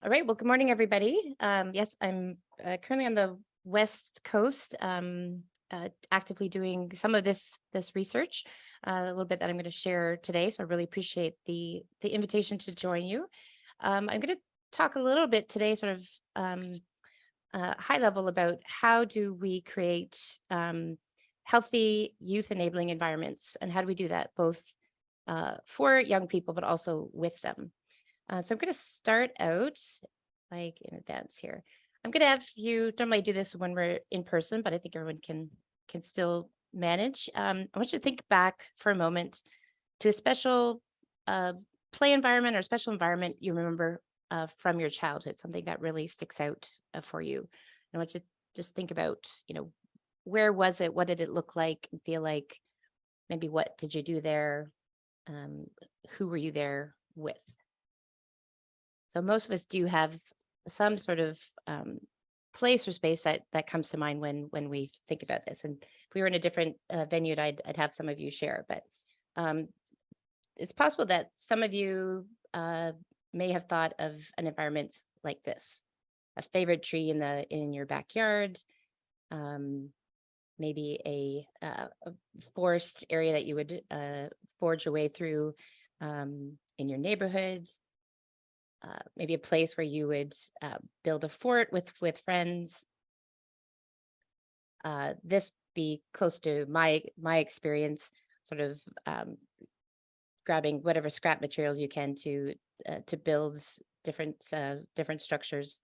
All right. Well, good morning, everybody. Yes, I'm currently on the West Coast, actively doing some of this research, a little bit that I'm going to share today. So I really appreciate the invitation to join you. I'm going to talk a little bit today, sort of high level, about how do we create healthy youth enabling environments, and how do we do that both for young people, but also with them. So I'm going to start out like in advance here. I'm going to have you normally do this when we're in person, but I think everyone can still manage. I want you to think back for a moment to a special uh, play environment or special environment you remember from your childhood, something that really sticks out for you. I want you to just think about, where was it? What did it look like and feel like? Maybe what did you do there? Um, who were you there with? So most of us do have some sort of place or space that comes to mind when we think about this. And if we were in a different venue, I'd have some of you share. But um, it's possible that some of you may have thought of an environment like this: a favorite tree in your backyard, um, maybe a forest area that you would forge your way through in your neighborhood, maybe a place where you would build a fort with friends. This be close to my experience, sort of grabbing whatever scrap materials you can to build different structures.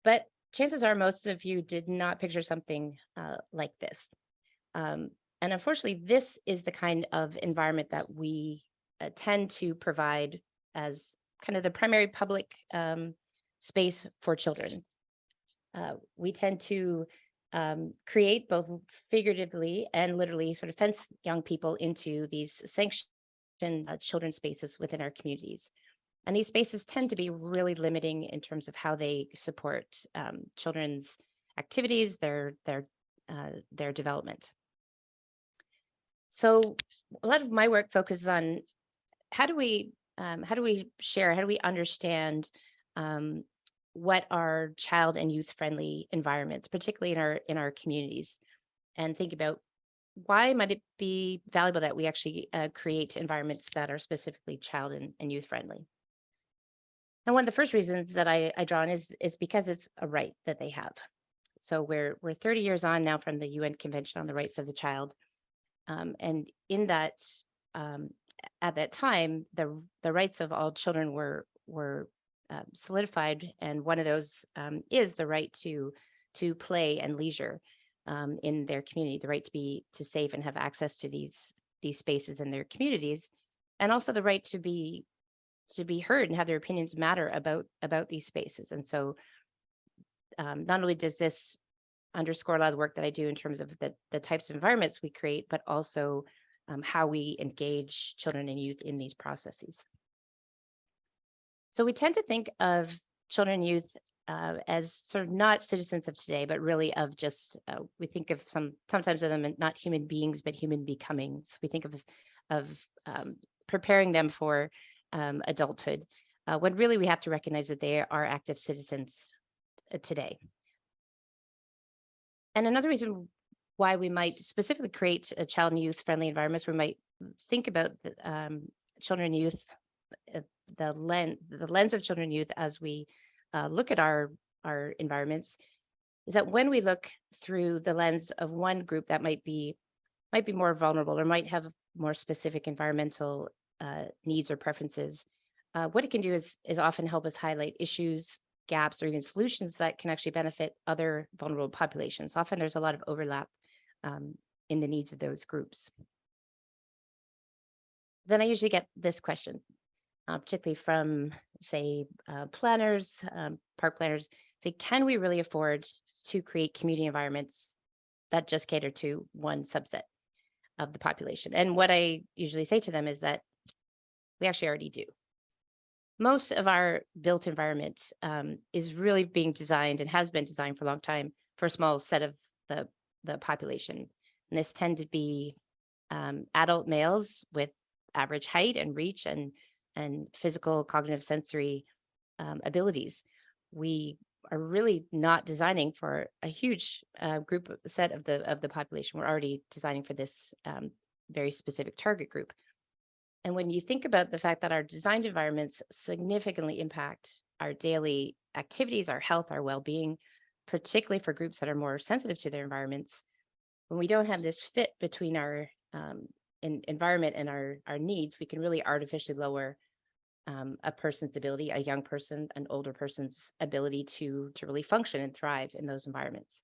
But chances are most of you did not picture something like this. And unfortunately, this is the kind of environment that we tend to provide as kind of the primary public space for children. We tend to create, both figuratively and literally, sort of fence young people into these sanctioned children's spaces within our communities. And these spaces tend to be really limiting in terms of how they support children's activities, their development. So a lot of my work focuses on how do we share, how do we understand what are child and youth friendly environments, particularly in our communities, and think about why might it be valuable that we actually create environments that are specifically child and youth friendly. And one of the first reasons that I draw on is because it's a right that they have. So we're 30 years on now from the UN Convention on the Rights of the Child, and in that, um, at that time, the rights of all children were solidified, and one of those is the right to play and leisure in their community, the right to be safe and have access to these spaces in their communities, and also the right to be heard and have their opinions matter about these spaces. And so, not only does this underscore a lot of the work that I do in terms of the types of environments we create, but also how we engage children and youth in these processes. So we tend to think of children and youth as sort of not citizens of today, but really of just, we think of sometimes of them not human beings, but human becomings. We think of preparing them for adulthood, when really we have to recognize that they are active citizens today. And another reason why we might specifically create a child and youth friendly environments, we might think about children and youth, uh, the lens of children and youth as we look at our environments, is that when we look through the lens of one group that might be more vulnerable or might have more specific environmental needs or preferences, what it can do is often help us highlight issues, gaps, or even solutions that can actually benefit other vulnerable populations. Often there's a lot of overlap in the needs of those groups. Then I usually get this question, particularly from, say, planners, park planners, say, can we really afford to create community environments that just cater to one subset of the population? And what I usually say to them is that we actually already do. Most of our built environment is really being designed and has been designed for a long time for a small set of the population. And this tend to be adult males with average height and reach and physical, cognitive, sensory abilities. We are really not designing for a huge set of the population. We're already designing for this very specific target group. And when you think about the fact that our designed environments significantly impact our daily activities, our health, our well-being, particularly for groups that are more sensitive to their environments, when we don't have this fit between our environment and our needs, we can really artificially lower a person's ability, a young person, an older person's ability to really function and thrive in those environments.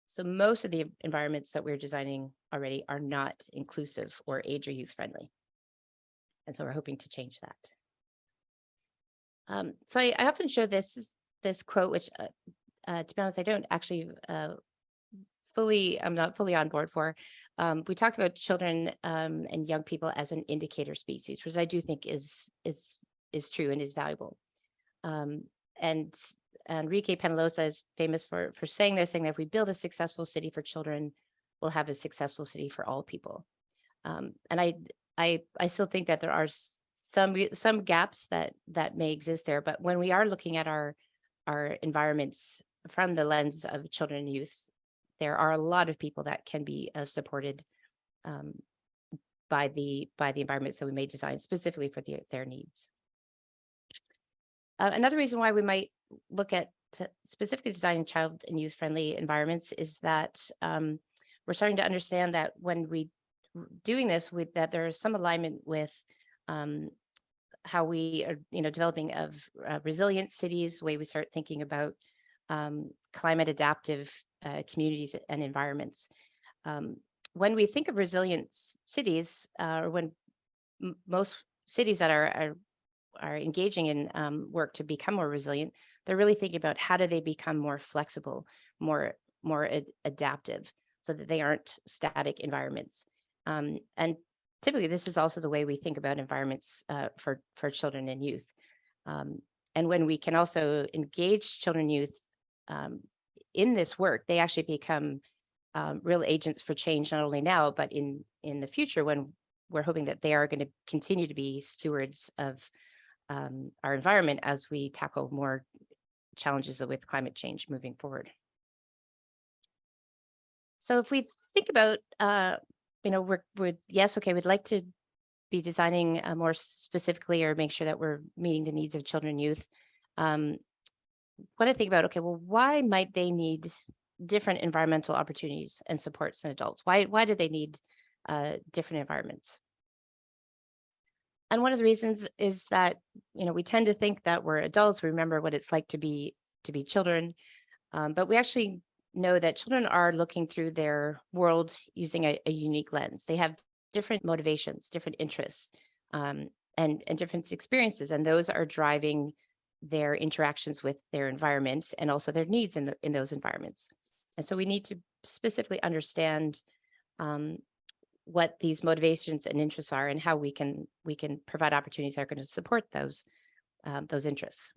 So most of the environments that we're designing already are not inclusive or age or youth friendly. And so we're hoping to change that. So I often show this quote, which to be honest, I don't actually I'm not fully on board for. We talk about children and young people as an indicator species, which I do think is true and is valuable. And Enrique Penalosa is famous for saying this, saying that if we build a successful city for children, we'll have a successful city for all people. And I still think that there are some gaps that may exist there, but when we are looking at our environments from the lens of children and youth, there are a lot of people that can be supported by the environments that we may design specifically for their needs. Another reason why we might look at specifically designing child and youth friendly environments is that we're starting to understand that when we doing this, that there is some alignment with how we are developing of resilient cities, the way we start thinking about climate adaptive communities and environments. When we think of resilient cities, or when most cities that are engaging in work to become more resilient, they're really thinking about how do they become more flexible, more adaptive, so that they aren't static environments. And typically, this is also the way we think about environments for children and youth. And when we can also engage children and youth in this work, they actually become real agents for change, not only now, but in the future, when we're hoping that they are going to continue to be stewards of our environment as we tackle more challenges with climate change moving forward. So if we think about, we'd like to be designing more specifically or make sure that we're meeting the needs of children and youth. When I think about, okay, well, why might they need different environmental opportunities and supports than adults? Why do they need different environments? And one of the reasons is that, we tend to think that we're adults, we remember what it's like to be children, but we actually know that children are looking through their world using a unique lens. They have different motivations, different interests, and different experiences, and those are driving their interactions with their environment and also their needs in those environments. And so we need to specifically understand what these motivations and interests are and how we can provide opportunities that are going to support those interests.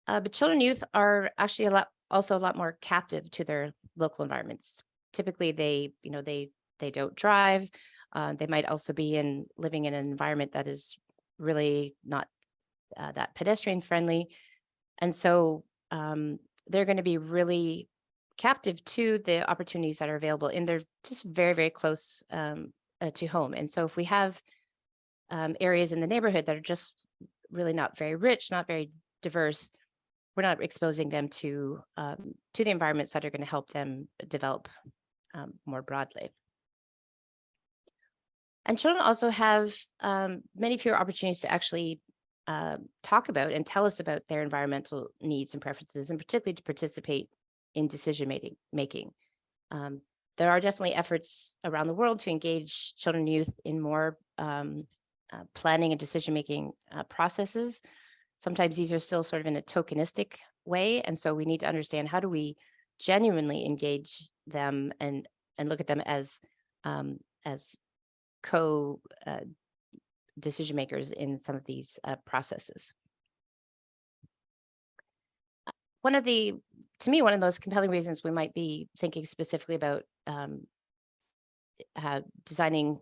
But children and youth are actually a lot more captive to their local environments. Typically, they don't drive. They might also be living in an environment that is really not that pedestrian friendly, and so they're going to be really captive to the opportunities that are available in their just very, very close to home. And so if we have areas in the neighborhood that are just really not very rich, not very diverse, we're not exposing them to the environments that are going to help them develop more broadly. And children also have many fewer opportunities to actually talk about and tell us about their environmental needs and preferences, and particularly to participate in decision making. There are definitely efforts around the world to engage children and youth in more planning and decision making processes. Sometimes these are still sort of in a tokenistic way, and so we need to understand, how do we genuinely engage them and look at them as co decision makers in some of these processes. One of the most compelling reasons we might be thinking specifically about designing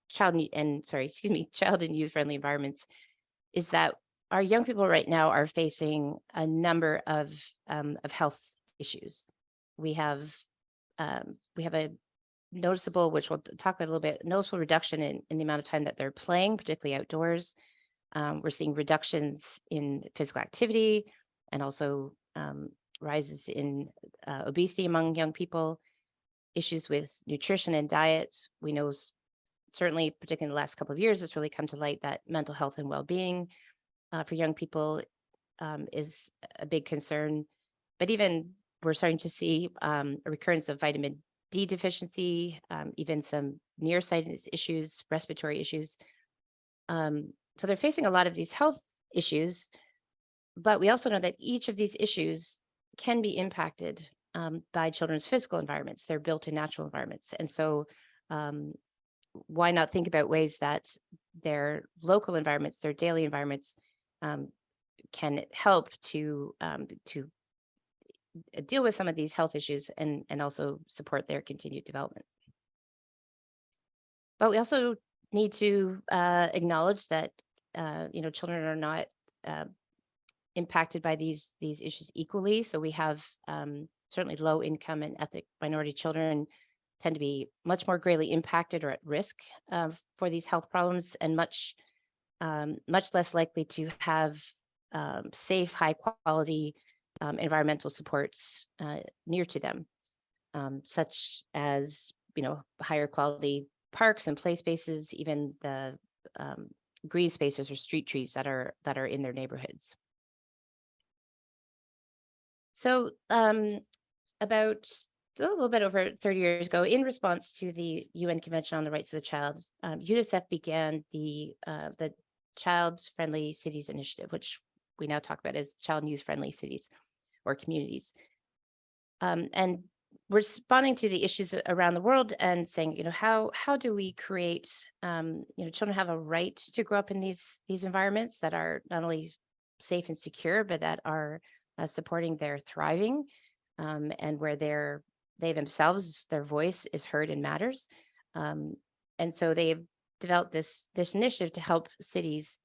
child and youth friendly environments is that our young people right now are facing a number of health issues. We have a noticeable, which we'll talk about a little bit, noticeable reduction in the amount of time that they're playing, particularly outdoors. We're seeing reductions in physical activity and also rises in obesity among young people, issues with nutrition and diet. We know certainly, particularly in the last couple of years, it's really come to light that mental health and well-being for young people is a big concern. But even we're starting to see a recurrence of vitamin D deficiency, even some nearsightedness issues, respiratory issues. So they're facing a lot of these health issues, but we also know that each of these issues can be impacted by children's physical environments. They're built in natural environments. And so why not think about ways that their local environments, their daily environments can help to deal with some of these health issues and also support their continued development. But we also need to acknowledge that children are not impacted by these issues equally. So we have certainly low income and ethnic minority children tend to be much more greatly impacted or at risk for these health problems, and much less likely to have safe, high quality environmental supports near to them, such as higher quality parks and play spaces, even the green spaces or street trees that are in their neighborhoods. So about a little bit over 30 years ago, in response to the UN Convention on the Rights of the Child, UNICEF began the Child Friendly Cities Initiative, which we now talk about as child and youth friendly cities or communities. And responding to the issues around the world and saying, how do we create, children have a right to grow up in these environments that are not only safe and secure, but that are supporting their thriving, and where they themselves, their voice is heard and matters. And so they've developed this initiative to help cities,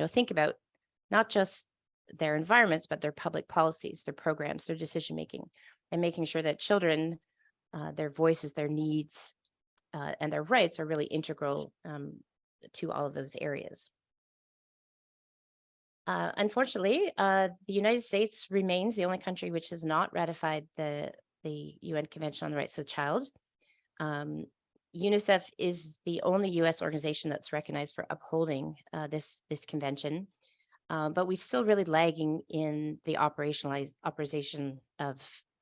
think about not just their environments, but their public policies, their programs, their decision making, and making sure that children, their voices, their needs, and their rights are really integral to all of those areas. Unfortunately, the United States remains the only country which has not ratified the UN Convention on the Rights of the Child. UNICEF is the only U.S. organization that's recognized for upholding this convention, but we're still really lagging in the operation of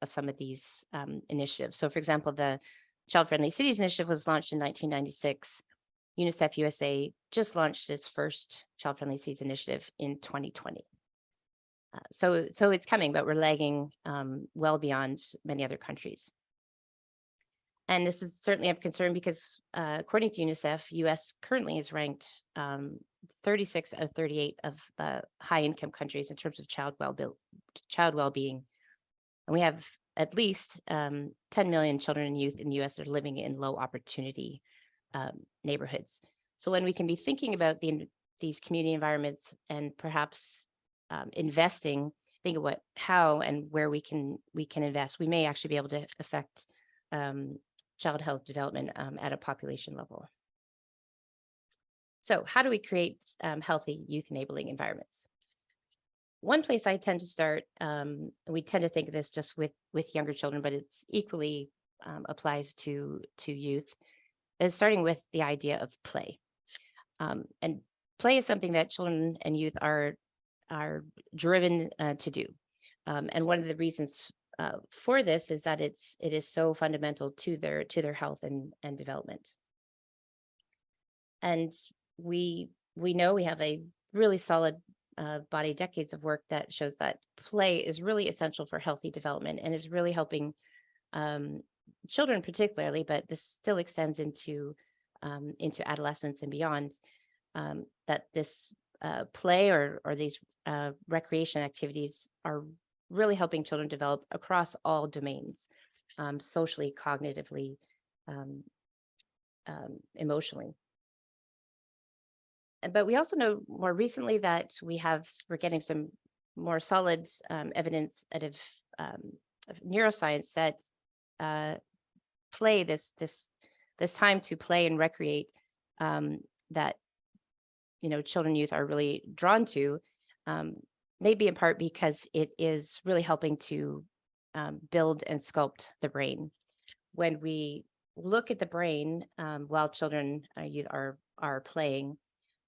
some of these initiatives. So, for example, the Child Friendly Cities Initiative was launched in 1996. UNICEF USA just launched its first Child Friendly Cities Initiative in 2020. So it's coming, but we're lagging well beyond many other countries. And this is certainly of concern because according to UNICEF, US currently is ranked 36 out of 38 of the high income countries in terms of child well-being. And we have at least 10 million children and youth in the US that are living in low opportunity neighborhoods. So when we can be thinking about these community environments and perhaps investing, think of how and where we can invest, we may actually be able to affect child health development at a population level. So how do we create healthy youth enabling environments? One place I tend to start, we tend to think of this just with younger children, but it's equally applies to youth, is starting with the idea of play. And play is something that children and youth are driven to do. And one of the reasons for this is that it is so fundamental to their health and development. And we know we have a really solid body, decades of work that shows that play is really essential for healthy development and is really helping children particularly, but this still extends into adolescence and beyond, that this play or these recreation activities are really helping children develop across all domains, socially, cognitively, emotionally. But we also know more recently that we're getting some more solid evidence out of neuroscience that play this time to play and recreate that children and youth are really drawn to, maybe in part because it is really helping to build and sculpt the brain. When we look at the brain while children youth are playing,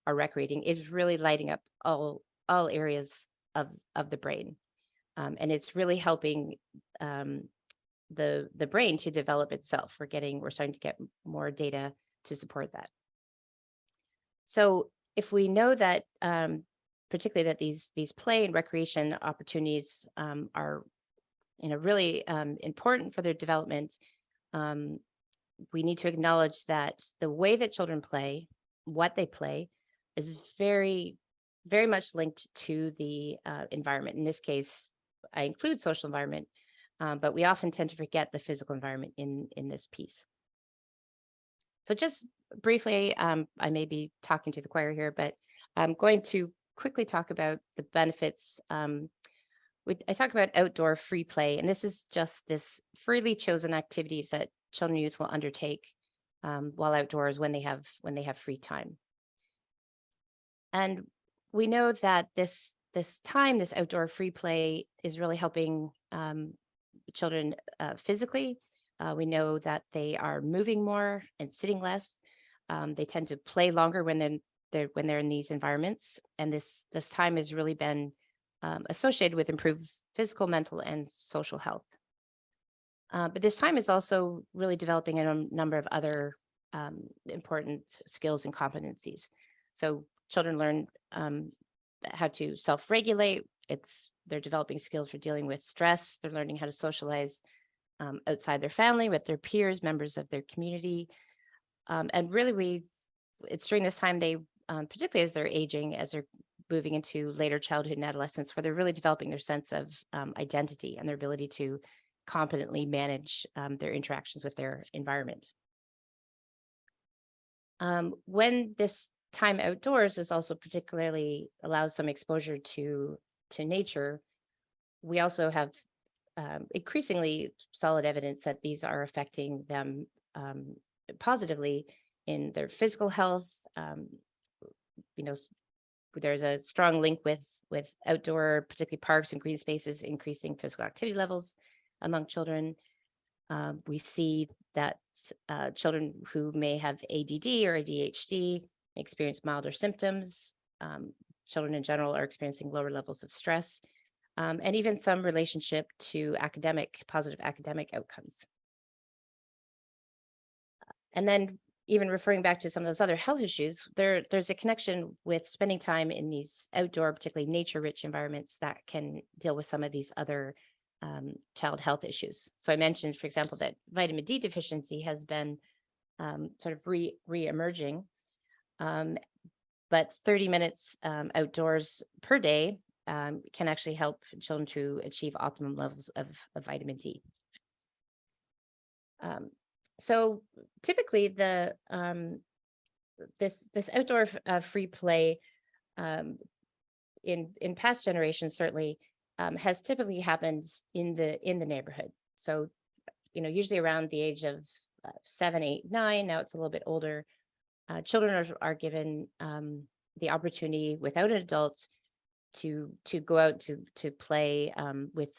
are recreating, is really lighting up all areas of the brain, and it's really helping the brain to develop itself. We're starting to get more data to support that. So if we know that particularly that these play and recreation opportunities are really important for their development, we need to acknowledge that the way that children play, what they play, is very, very much linked to the environment. In this case, I include social environment, but we often tend to forget the physical environment in this piece. So just briefly, I may be talking to the choir here, but I'm going to quickly talk about the benefits. I talk about outdoor free play, and this is just this freely chosen activities that children and youth will undertake while outdoors when they have free time. And we know that this outdoor free play is really helping children physically. We know that they are moving more and sitting less. They tend to play longer when they're in these environments, and this time has really been associated with improved physical, mental, and social health. But this time is also really developing a number of other important skills and competencies. So children learn how to self-regulate. They're developing skills for dealing with stress. They're learning how to socialize outside their family, with their peers, members of their community. And really, it's during this time they, particularly as they're aging, as they're moving into later childhood and adolescence, where they're really developing their sense of identity and their ability to competently manage their interactions with their environment. When this time outdoors is also particularly allows some exposure to nature, we also have increasingly solid evidence that these are affecting them positively in their physical health. There's a strong link with outdoor, particularly parks and green spaces, increasing physical activity levels among children. We see that children who may have ADD or ADHD experience milder symptoms. Children in general are experiencing lower levels of stress, and even some relationship to positive academic outcomes. And then even referring back to some of those other health issues, there's a connection with spending time in these outdoor, particularly nature-rich environments that can deal with some of these other child health issues. So I mentioned, for example, that vitamin D deficiency has been sort of re-emerging, but 30 minutes outdoors per day can actually help children to achieve optimum levels of vitamin D. So typically this outdoor free play in past generations certainly has typically happened in the neighborhood. So usually around the age of 7, 8, 9. Now it's a little bit older. Children are given the opportunity without an adult to go out to play with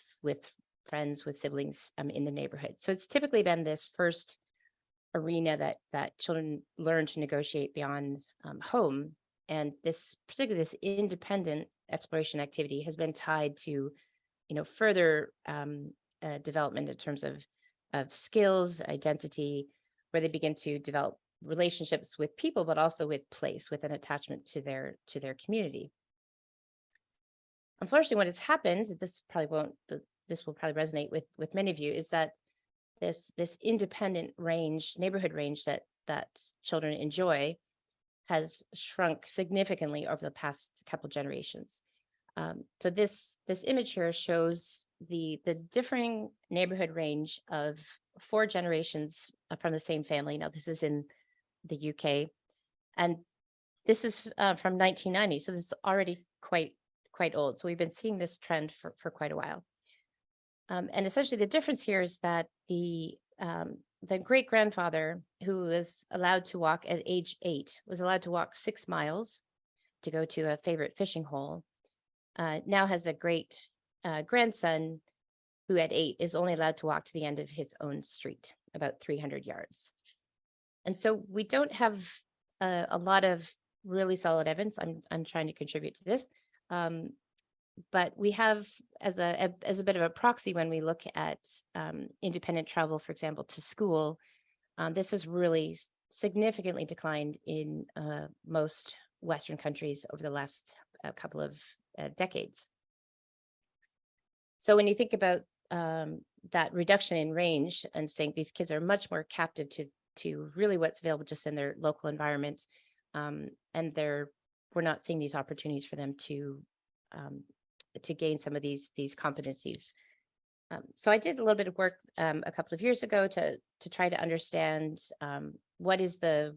friends, with siblings in the neighborhood. So it's typically been this first arena that children learn to negotiate beyond home, and particularly this independent exploration activity has been tied to further development in terms of skills, identity, where they begin to develop relationships with people, but also with place, with an attachment to their community. Unfortunately, what has happened, this will probably resonate with many of you, is that this independent neighborhood range that children enjoy has shrunk significantly over the past couple generations. So this image here shows the differing neighborhood range of 4 generations from the same family. Now this is in the UK, and This is from 1990, so this is already quite old. So we've been seeing this trend for quite a while. And essentially the difference here is that the great grandfather who was allowed to walk at age 8 was allowed to walk 6 miles to go to a favorite fishing hole. Now has a great grandson who at 8 is only allowed to walk to the end of his own street, about 300 yards. And so we don't have a lot of really solid evidence. I'm trying to contribute to this. But we have as a bit of a proxy when we look at independent travel, for example, to school, this has really significantly declined in most Western countries over the last couple of decades. So when you think about that reduction in range and saying these kids are much more captive to really what's available just in their local environment, and we're not seeing these opportunities for them to gain some of these competencies. So I did a little bit of work a couple of years ago to try to understand what is the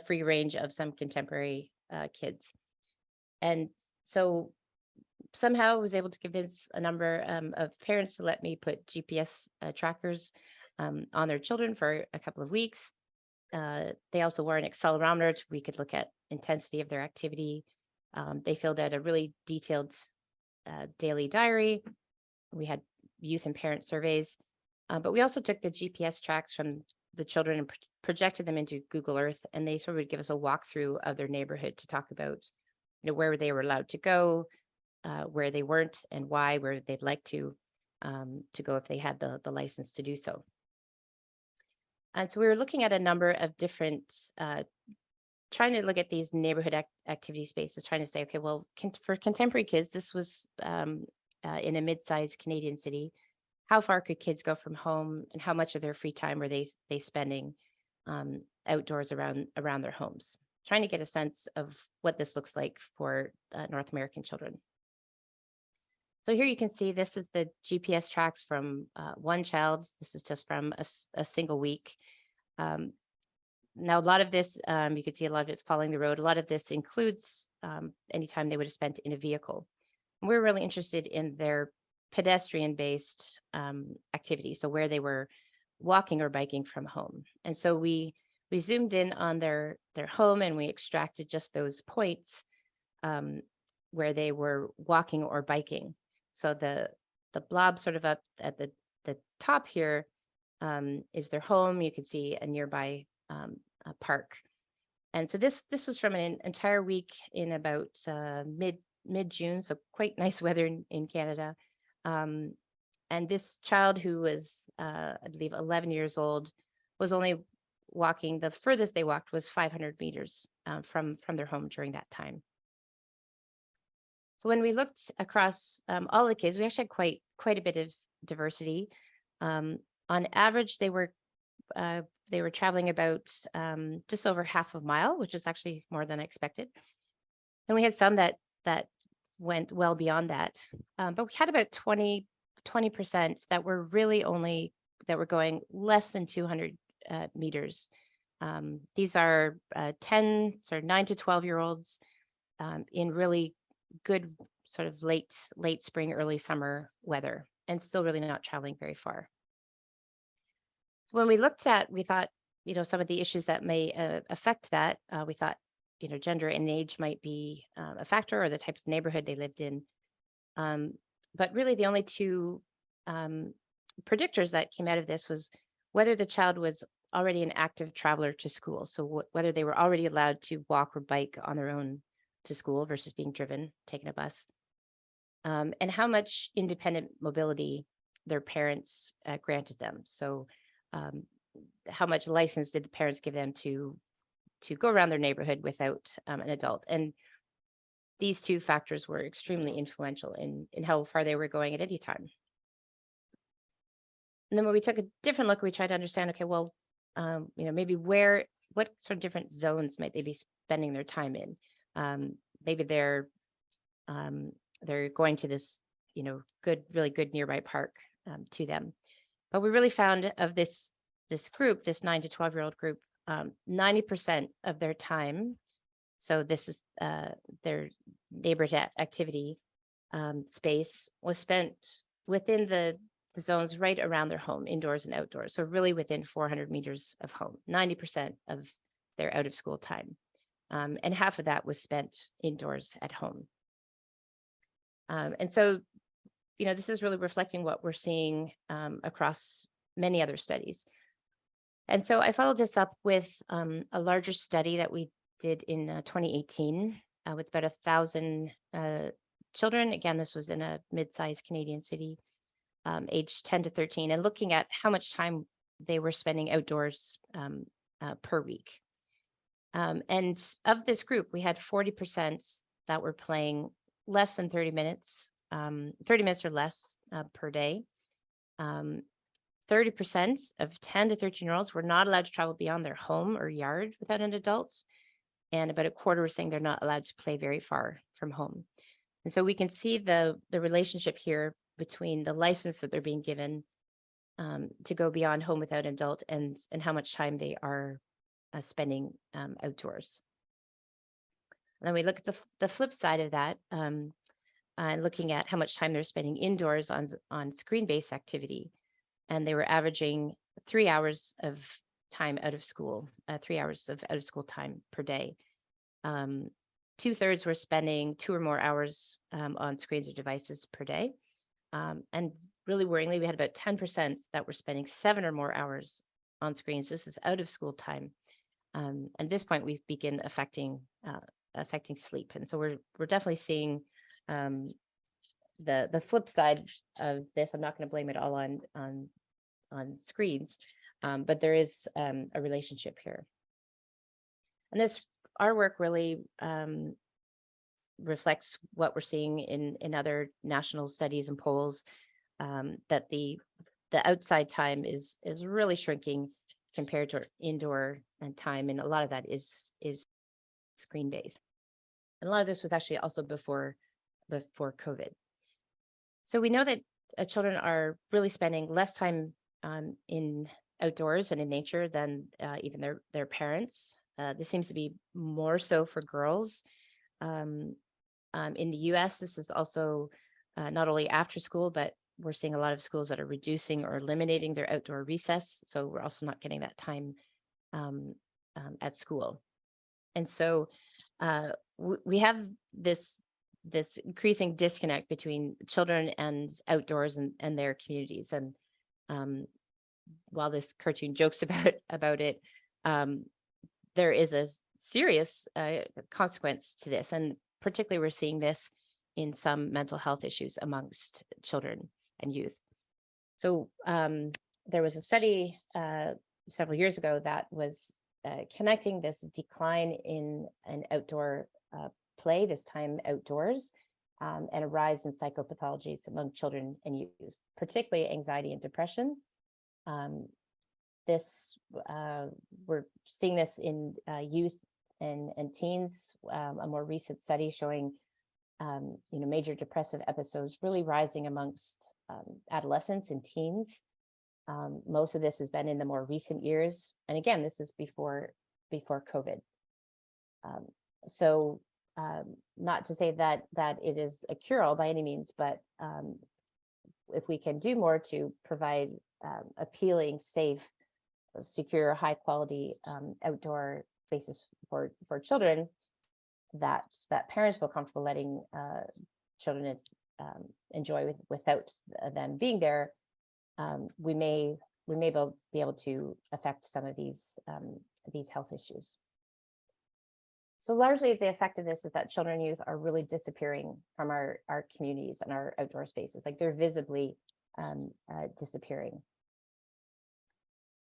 free range of some contemporary kids. And so somehow I was able to convince a number of parents to let me put GPS trackers on their children for a couple of weeks. They also wore an accelerometer so we could look at intensity of their activity. They filled out a really detailed daily diary. We had youth and parent surveys, but we also took the GPS tracks from the children and projected them into Google Earth, and they sort of would give us a walkthrough of their neighborhood to talk about, where they were allowed to go, where they weren't, and why, where they'd like to go if they had the license to do so. And so we were looking at a number of different, trying to look at these neighborhood activity spaces, trying to say, okay, well, for contemporary kids, this was in a mid-sized Canadian city. How far could kids go from home, and how much of their free time were they spending outdoors around their homes? Trying to get a sense of what this looks like for North American children. So here you can see this is the GPS tracks from one child. This is just from a single week. Now, a lot of this, you can see a lot of it's following the road. A lot of this includes any time they would have spent in a vehicle. And we're really interested in their pedestrian-based activity, so where they were walking or biking from home. And so we zoomed in on their home, and we extracted just those points where they were walking or biking. So the blob sort of up at the top here is their home. You can see a nearby a park. And so this was from an entire week in about mid-June, so quite nice weather in Canada. And this child, who was, I believe, 11 years old, was only walking, the furthest they walked was 500 meters from their home during that time. So when we looked across all the kids, we actually had quite a bit of diversity. On average, they were traveling about just over half a mile, which is actually more than I expected. And we had some that went well beyond that. But we had about 20% that were really that were going less than 200 meters. These are 9 to 12-year-olds in really good sort of late spring, early summer weather, and still really not traveling very far. When we thought, some of the issues that may affect that, we thought, gender and age might be a factor, or the type of neighborhood they lived in. But really the only two predictors that came out of this was whether the child was already an active traveler to school. So whether they were already allowed to walk or bike on their own to school versus being driven, taking a bus, and how much independent mobility their parents granted them. So how much license did the parents give them to go around their neighborhood without an adult? And these two factors were extremely influential in how far they were going at any time. And then when we took a different look, we tried to understand, okay, well, maybe what sort of different zones might they be spending their time in? Maybe they're going to this, really good nearby park to them. But we really found of this group, this 9 to 12-year-old group, 90% of their time So this is their neighborhood activity space was spent within the zones right around their home, indoors and outdoors. So really within 400 meters of home, 90% of their out of school time. And half of that was spent indoors at home. And so, this is really reflecting what we're seeing across many other studies. And so I followed this up with a larger study that we did in 2018 with about 1,000 children. Again, this was in a mid-sized Canadian city, aged 10 to 13, and looking at how much time they were spending outdoors per week. And of this group, we had 40% that were playing less than 30 minutes, 30 minutes or less per day. 30% of 10 to 13-year-olds were not allowed to travel beyond their home or yard without an adult. And about a quarter were saying they're not allowed to play very far from home. And so we can see the relationship here between the license that they're being given to go beyond home without an adult and how much time they are spending outdoors. And then we look at the flip side of that, looking at how much time they're spending indoors on screen-based activity. And they were averaging 3 hours of time out of school, 3 hours of out of school time per day. 2/3 were spending 2 or more hours on screens or devices per day. And really worryingly, we had about 10% that were spending 7 or more hours on screens. This is out of school time. At this point, we begin affecting sleep. And so we're definitely seeing the flip side of this. I'm not going to blame it all on screens, but there is a relationship here. And our work really reflects what we're seeing in other national studies and polls, that the outside time is really shrinking compared to indoor and time, and a lot of that is screen based. And a lot of this was actually also before COVID. So we know that children are really spending less time in outdoors and in nature than even their parents. This seems to be more so for girls. In the US, this is also not only after school, but we're seeing a lot of schools that are reducing or eliminating their outdoor recess. So we're also not getting that time at school. And so we have this increasing disconnect between children and outdoors and their communities. And while this cartoon jokes about it, there is a serious consequence to this. And particularly we're seeing this in some mental health issues amongst children and youth. So there was a study several years ago that was connecting this decline in an outdoor play, this time outdoors, and a rise in psychopathologies among children and youth, particularly anxiety and depression. We're seeing this in youth and teens. A more recent study showing major depressive episodes really rising amongst adolescents and teens. Most of this has been in the more recent years, and again, this is before COVID. So not to say that it is a cure-all by any means, but if we can do more to provide appealing, safe, secure, high quality outdoor spaces for children that parents feel comfortable letting children enjoy without them being there, we may be able to affect some of these health issues. So largely the effect of this is that children and youth are really disappearing from our communities and our outdoor spaces. Like they're visibly disappearing.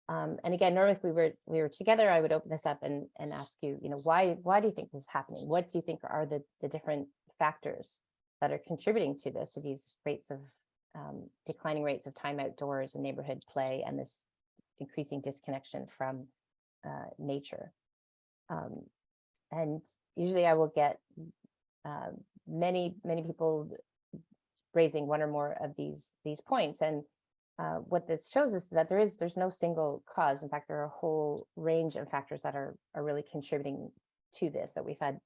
And again, normally if we were together, I would open this up and ask you, why do you think this is happening? What do you think are the different factors that are contributing to this, to these rates of declining rates of time outdoors and neighborhood play, and this increasing disconnection from nature? And usually I will get many people raising one or more of these points. And what this shows us is that there's no single cause. In fact, there are a whole range of factors that are really contributing to this, that we've had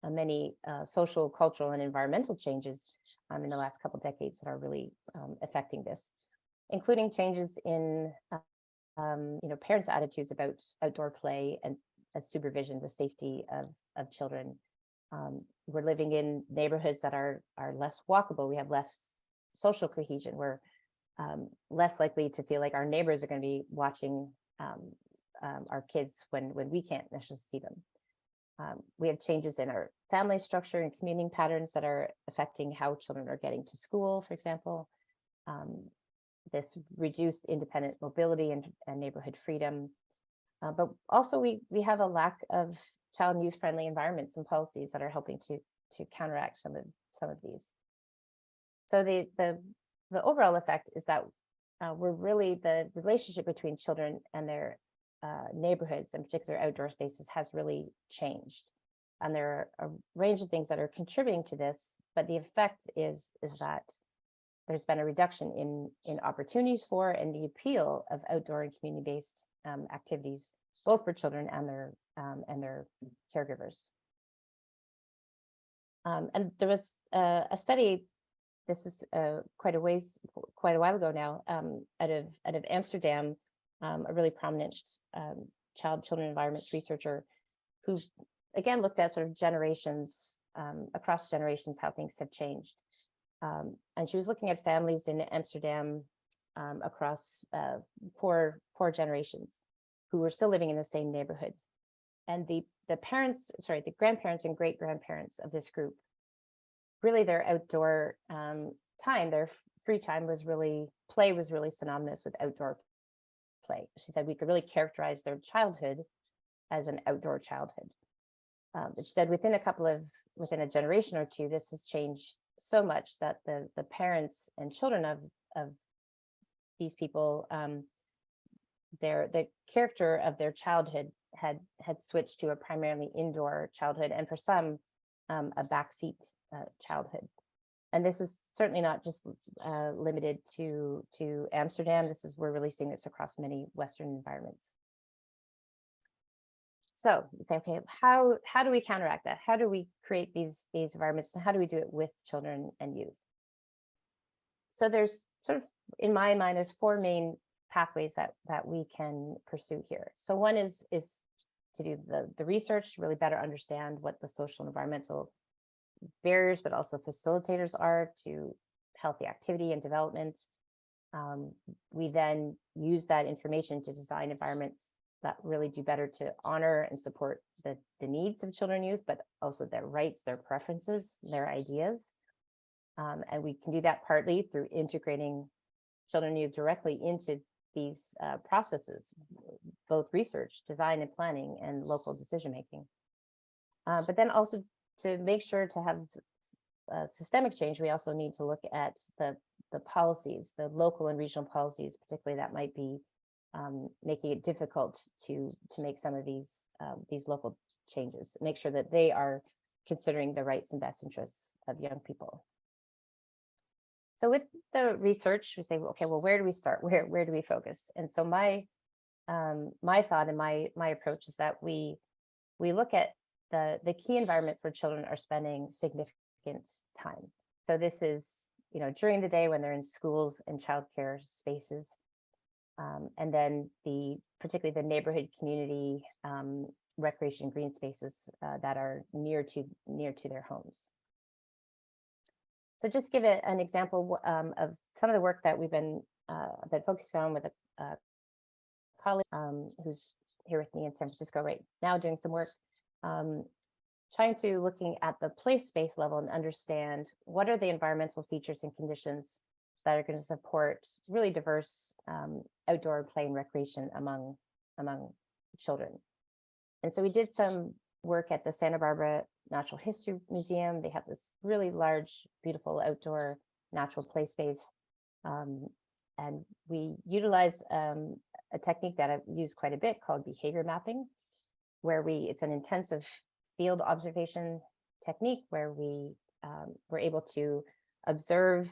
many social, cultural, and environmental changes in the last couple decades that are really affecting this, including changes in parents' attitudes about outdoor play and supervision, the safety of children. We're living in neighborhoods that are less walkable. We have less social cohesion. We're less likely to feel like our neighbors are going to be watching our kids when we can't necessarily see them. We have changes in our family structure and commuting patterns that are affecting how children are getting to school, for example. This reduced independent mobility and neighborhood freedom. But also we have a lack of child and youth-friendly environments and policies that are helping to counteract some of these. So the overall effect is that the relationship between children and their neighborhoods, in particular outdoor spaces, has really changed. And there are a range of things that are contributing to this, but the effect is that there's been a reduction in opportunities for and the appeal of outdoor and community-based activities, both for children and their caregivers. And there was a study. This is quite a while ago now, out of Amsterdam, a really prominent children environments researcher, who again looked at sort of generations, across generations, how things have changed. And she was looking at families in Amsterdam across four generations who were still living in the same neighborhood. And the grandparents and great grandparents of this group, really their outdoor time, their free time play was really synonymous with outdoor play. She said we could really characterize their childhood as an outdoor childhood. But she said within a generation or two, this has changed so much that the parents and children of these people, the character of their childhood had switched to a primarily indoor childhood, and for some a backseat childhood. And this is certainly not just limited to Amsterdam. We're really seeing this across many Western environments. So you say, okay, how do we counteract that? How do we create these environments, and how do we do it with children and youth? So there's sort of, in my mind, there's four main pathways that we can pursue here. So one is to do the research to really better understand what the social and environmental barriers, but also facilitators are to healthy activity and development. We then use that information to design environments that really do better to honor and support the needs of children and youth, but also their rights, their preferences, their ideas. And we can do that partly through integrating children and youth directly into these processes, both research, design and planning, and local decision-making. But then also to make sure to have systemic change, we also need to look at the policies, the local and regional policies, particularly that might be making it difficult to make some of these local changes, make sure that they are considering the rights and best interests of young people. So with the research, we say, okay, well, where do we start? Where do we focus? And so my thought and my approach is that we look at the key environments where children are spending significant time. So this is, during the day when they're in schools and childcare spaces, and then particularly the neighborhood community recreation green spaces that are near to their homes. So just give an example of some of the work that we've been focusing on with a colleague who's here with me in San Francisco right now doing some work, looking at the place space level and understand what are the environmental features and conditions that are going to support really diverse outdoor play and recreation among children. And so we did some work at the Santa Barbara Natural History Museum. They have this really large, beautiful outdoor natural play space. And we utilized a technique that I've used quite a bit called behavior mapping, where it's an intensive field observation technique where we were able to observe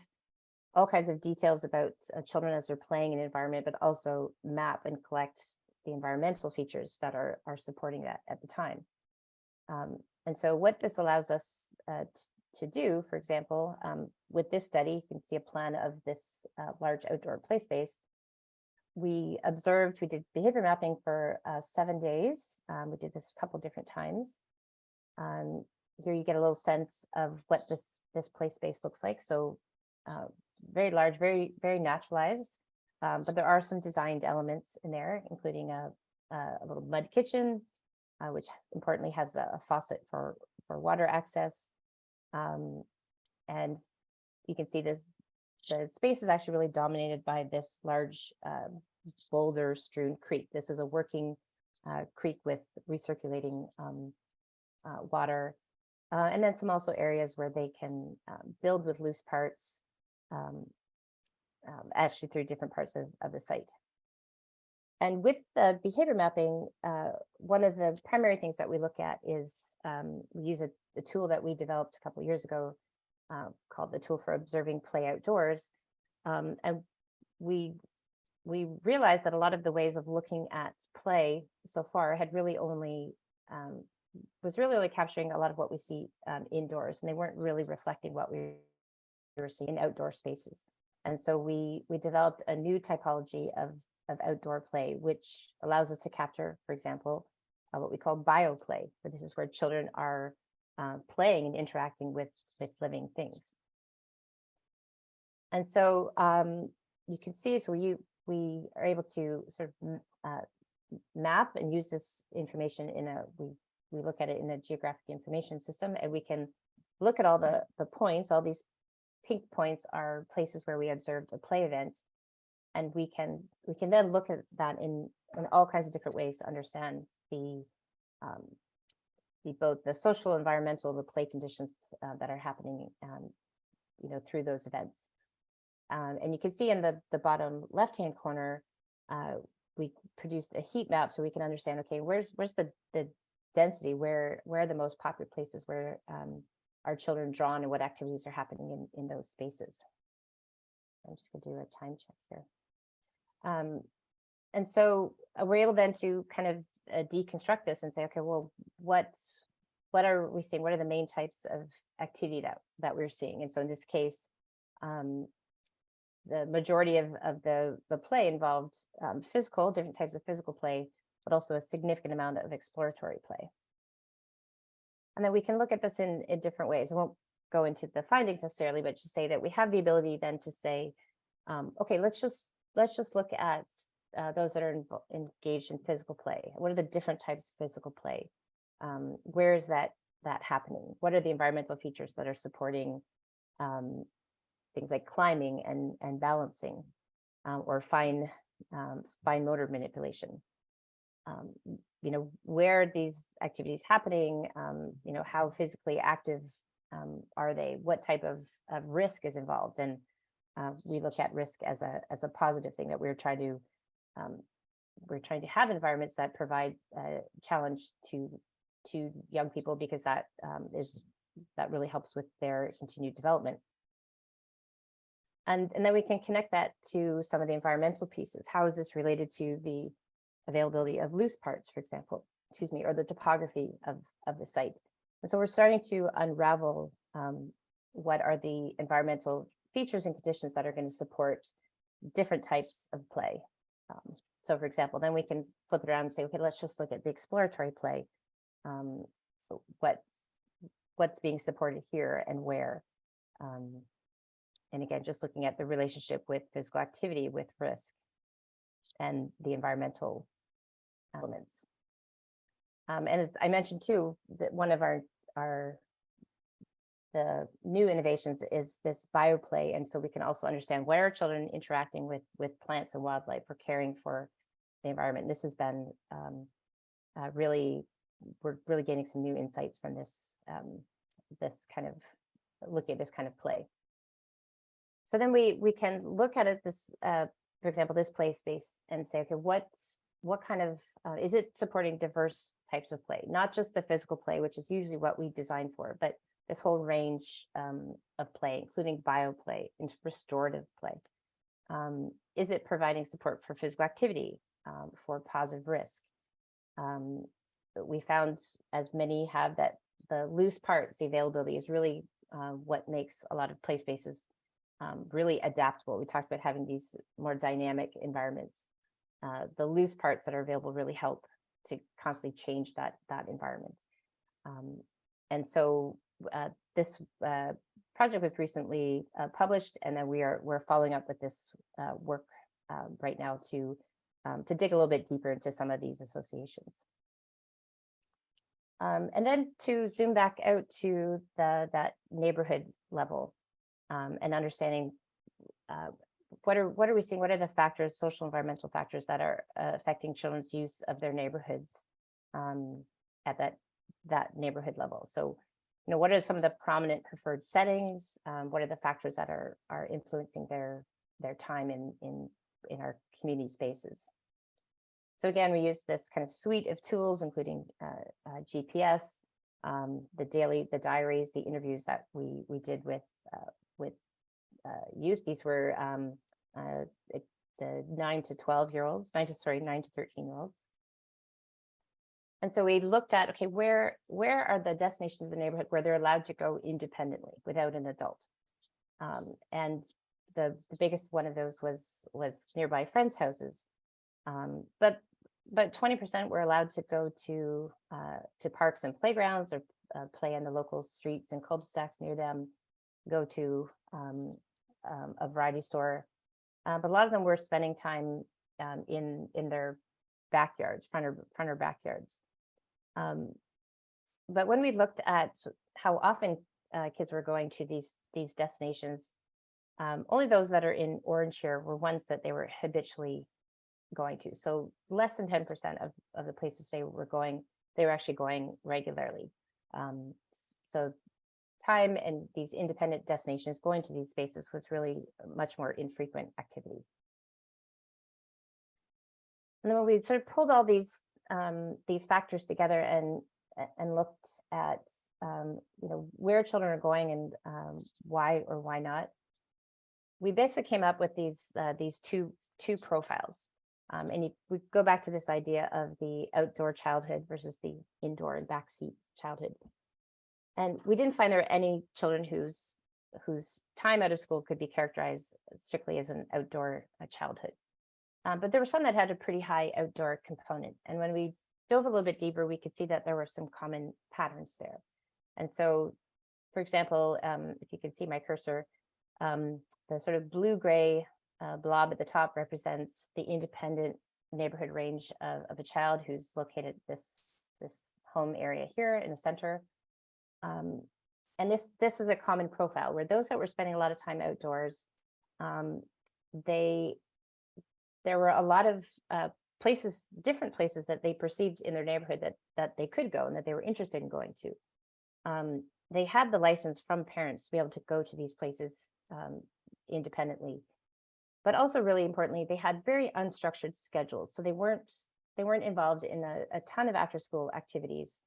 all kinds of details about children as they're playing in an environment, but also map and collect the environmental features that are supporting that at the time. And so what this allows us to do, for example, with this study, you can see a plan of this large outdoor play space. We did behavior mapping for 7 days. We did this a couple different times. Here you get a little sense of what this play space looks like. So very large, very, very naturalized, but there are some designed elements in there, including a little mud kitchen, which importantly has a faucet for water access. And you can see the space is actually really dominated by this large boulder strewn creek. This is a working creek with recirculating water. And then some also areas where they can build with loose parts, actually through different parts of the site. And with the behavior mapping, one of the primary things that we look at is we use a tool that we developed a couple of years ago called the Tool for Observing Play Outdoors. And we realized that a lot of the ways of looking at play so far had really only was really only capturing a lot of what we see indoors, and they weren't really reflecting what we were seeing in outdoor spaces. And so we developed a new typology of outdoor play, which allows us to capture, for example, what we call bioplay, where this is where children are playing and interacting with living things. And so you can see, so we are able to sort of map and use this information in we look at it in a geographic information system, and we can look at all the points. All these pink points are places where we observed a play event, and we can then look at that in all kinds of different ways to understand both the social, environmental, the play conditions that are happening, through those events. And you can see in the bottom left-hand corner, we produced a heat map so we can understand, okay, where's the density, where are the most popular places where are children drawn and what activities are happening in those spaces. I'm just going to do a time check here. And so we're able then to kind of deconstruct this and say, okay, well, what are we seeing? What are the main types of activity that we're seeing? And so in this case, the majority of the play involved different types of physical play, but also a significant amount of exploratory play. And then we can look at this in different ways. I won't go into the findings necessarily, but just say that we have the ability then to say, okay, let's just look at those that are engaged in physical play. What are the different types of physical play? Where is that happening? What are the environmental features that are supporting things like climbing and balancing, or fine motor manipulation? Where are these activities happening? How physically active are they? What type of risk is involved? And we look at risk as a positive thing, that we're trying to have environments that provide a challenge to young people, because that really helps with their continued development. And then we can connect that to some of the environmental pieces. How is this related to the availability of loose parts, for example, or the topography of the site? And so we're starting to unravel what are the environmental features and conditions that are going to support different types of play. So for example, then we can flip it around and say, okay, let's just look at the exploratory play. What's being supported here and where? And again, just looking at the relationship with physical activity, with risk, and the environmental elements. And as I mentioned too, that one of the new innovations is this bioplay. And so we can also understand where are children interacting with plants and wildlife, or caring for the environment. This has been we're really gaining some new insights from this looking at this kind of play. So then we can look at it, for example, this play space, and say, okay, what kind of, is it supporting diverse types of play? Not just the physical play, which is usually what we design for, but this whole range of play, including bioplay and restorative play. Is it providing support for physical activity, for positive risk? we found, as many have, that the loose parts, the availability, is really what makes a lot of play spaces really adaptable. We talked about having these more dynamic environments. The loose parts that are available really help to constantly change that environment. And so this project was recently published, and then we're following up with this work right now to dig a little bit deeper into some of these associations. And then to zoom back out to that neighborhood level, and understanding what are we seeing? What are the factors, social environmental factors, that are affecting children's use of their neighborhoods at that neighborhood level? So, what are some of the prominent preferred settings? What are the factors that are influencing their time in our community spaces? So again, we use this kind of suite of tools, including GPS, the diaries, the interviews that we did with youth. These were the 9 to 13-year-olds. And so we looked at, okay, where are the destinations in the neighborhood where they're allowed to go independently without an adult? And the biggest one of those was nearby friends' houses. But 20% were allowed to go to parks and playgrounds, or play in the local streets and cul-de-sacs near them, go to a variety store. But a lot of them were spending time in their backyards, front or backyards. But when we looked at how often kids were going to these destinations, only those that are in orange here were ones that they were habitually going to. So less than 10% of the places they were going, they were actually going regularly. So time and these independent destinations, going to these spaces, was really much more infrequent activity. And then when we sort of pulled all these factors together and looked at where children are going and why or why not, we basically came up with these two profiles. And we go back to this idea of the outdoor childhood versus the indoor and backseat childhood. And we didn't find there were any children whose time out of school could be characterized strictly as an outdoor childhood. But there were some that had a pretty high outdoor component. And when we dove a little bit deeper, we could see that there were some common patterns there. And so, for example, if you can see my cursor, the sort of blue-gray blob at the top represents the independent neighborhood range of a child who's located this home area here in the center. And this was a common profile, where those that were spending a lot of time outdoors, there were a lot of different places that they perceived in their neighborhood that they could go and that they were interested in going to. They had the license from parents to be able to go to these places independently, but also, really importantly, they had very unstructured schedules. So they weren't involved in a ton of after school activities.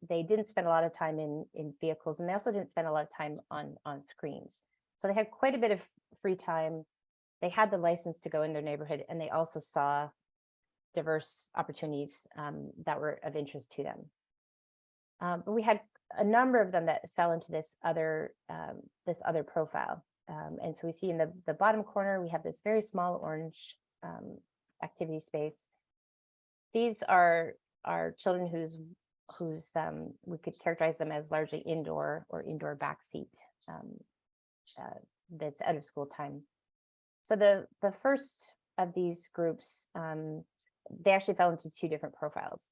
They didn't spend a lot of time in vehicles, and they also didn't spend a lot of time on screens. So they had quite a bit of free time. They had the license to go in their neighborhood, and they also saw diverse opportunities that were of interest to them. But we had a number of them that fell into this other profile. And so we see in the bottom corner, we have this very small orange activity space. These are children whose we could characterize them as largely indoor or indoor backseat. That's out of school time. So the first of these groups, they actually fell into two different profiles.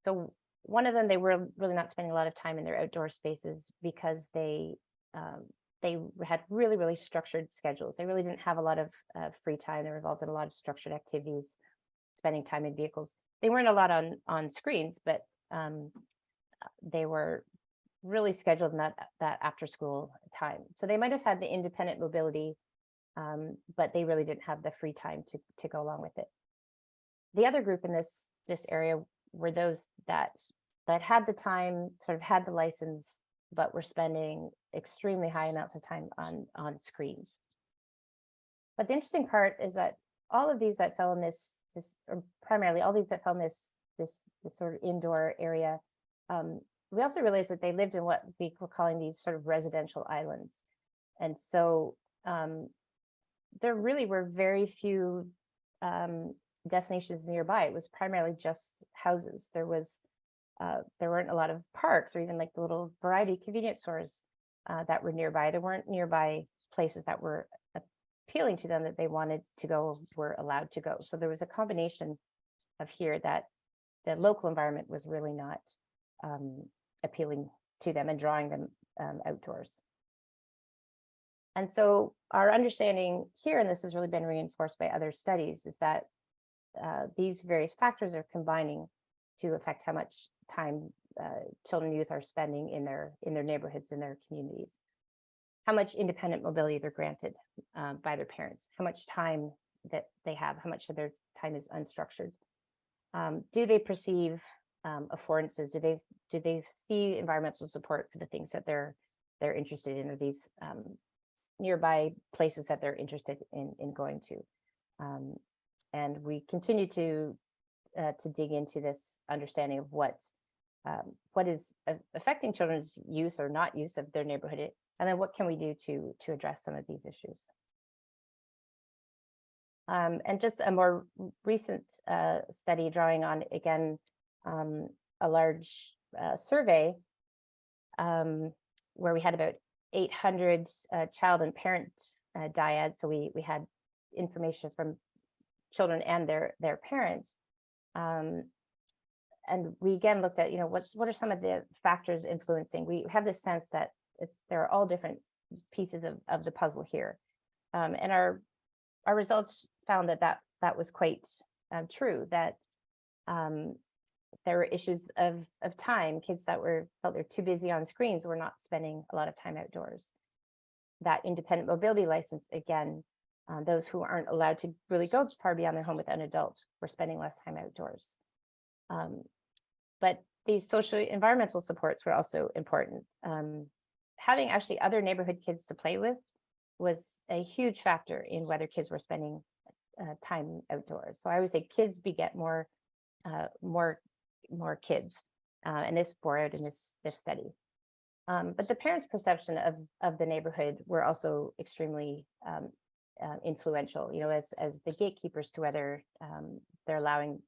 So one of them, they were really not spending a lot of time in their outdoor spaces because they had really, really structured schedules. They really didn't have a lot of free time. They were involved in a lot of structured activities, spending time in vehicles. They weren't a lot on screens, but they were really scheduled in that after school time. So they might have had the independent mobility, but they really didn't have the free time to go along with it. The other group in this area were those that had the time, sort of had the license, but were spending extremely high amounts of time on screens. But the interesting part is that all of these that fell in this or primarily all these that fell in this this sort of indoor area, we also realized that they lived in what we were calling these sort of residential islands. And so there really were very few destinations nearby. It was primarily just houses. There weren't a lot of parks or even like the little variety convenience stores that were nearby. There weren't nearby places that were appealing to them that they wanted to go, were allowed to go. So there was a combination of here that the local environment was really not appealing to them and drawing them outdoors. And so our understanding here, and this has really been reinforced by other studies, is that these various factors are combining to affect how much time children and youth are spending in their neighborhoods, in their communities, how much independent mobility they're granted by their parents, how much time that they have, how much of their time is unstructured. Do they perceive affordances? Do they see environmental support for the things that they're interested in, or these nearby places that they're interested in going to? And we continue to dig into this understanding of what is affecting children's use or not use of their neighborhood, and then what can we do to address some of these issues. And just a more recent study drawing on, again, a large survey where we had about 800 child and parent dyads. So we had information from children and their parents. And we again looked at, what are some of the factors influencing? We have this sense that there are all different pieces of the puzzle here. And our results found that was quite true, that there were issues of time. Kids that felt they're too busy on screens were not spending a lot of time outdoors. That independent mobility license, again, those who aren't allowed to really go far beyond their home with an adult were spending less time outdoors. But these social environmental supports were also important. Having actually other neighborhood kids to play with was a huge factor in whether kids were spending time outdoors. So I always say kids beget more kids, and this bore out in this study. But the parents' perception of the neighborhood were also extremely influential, as the gatekeepers to whether they're allowing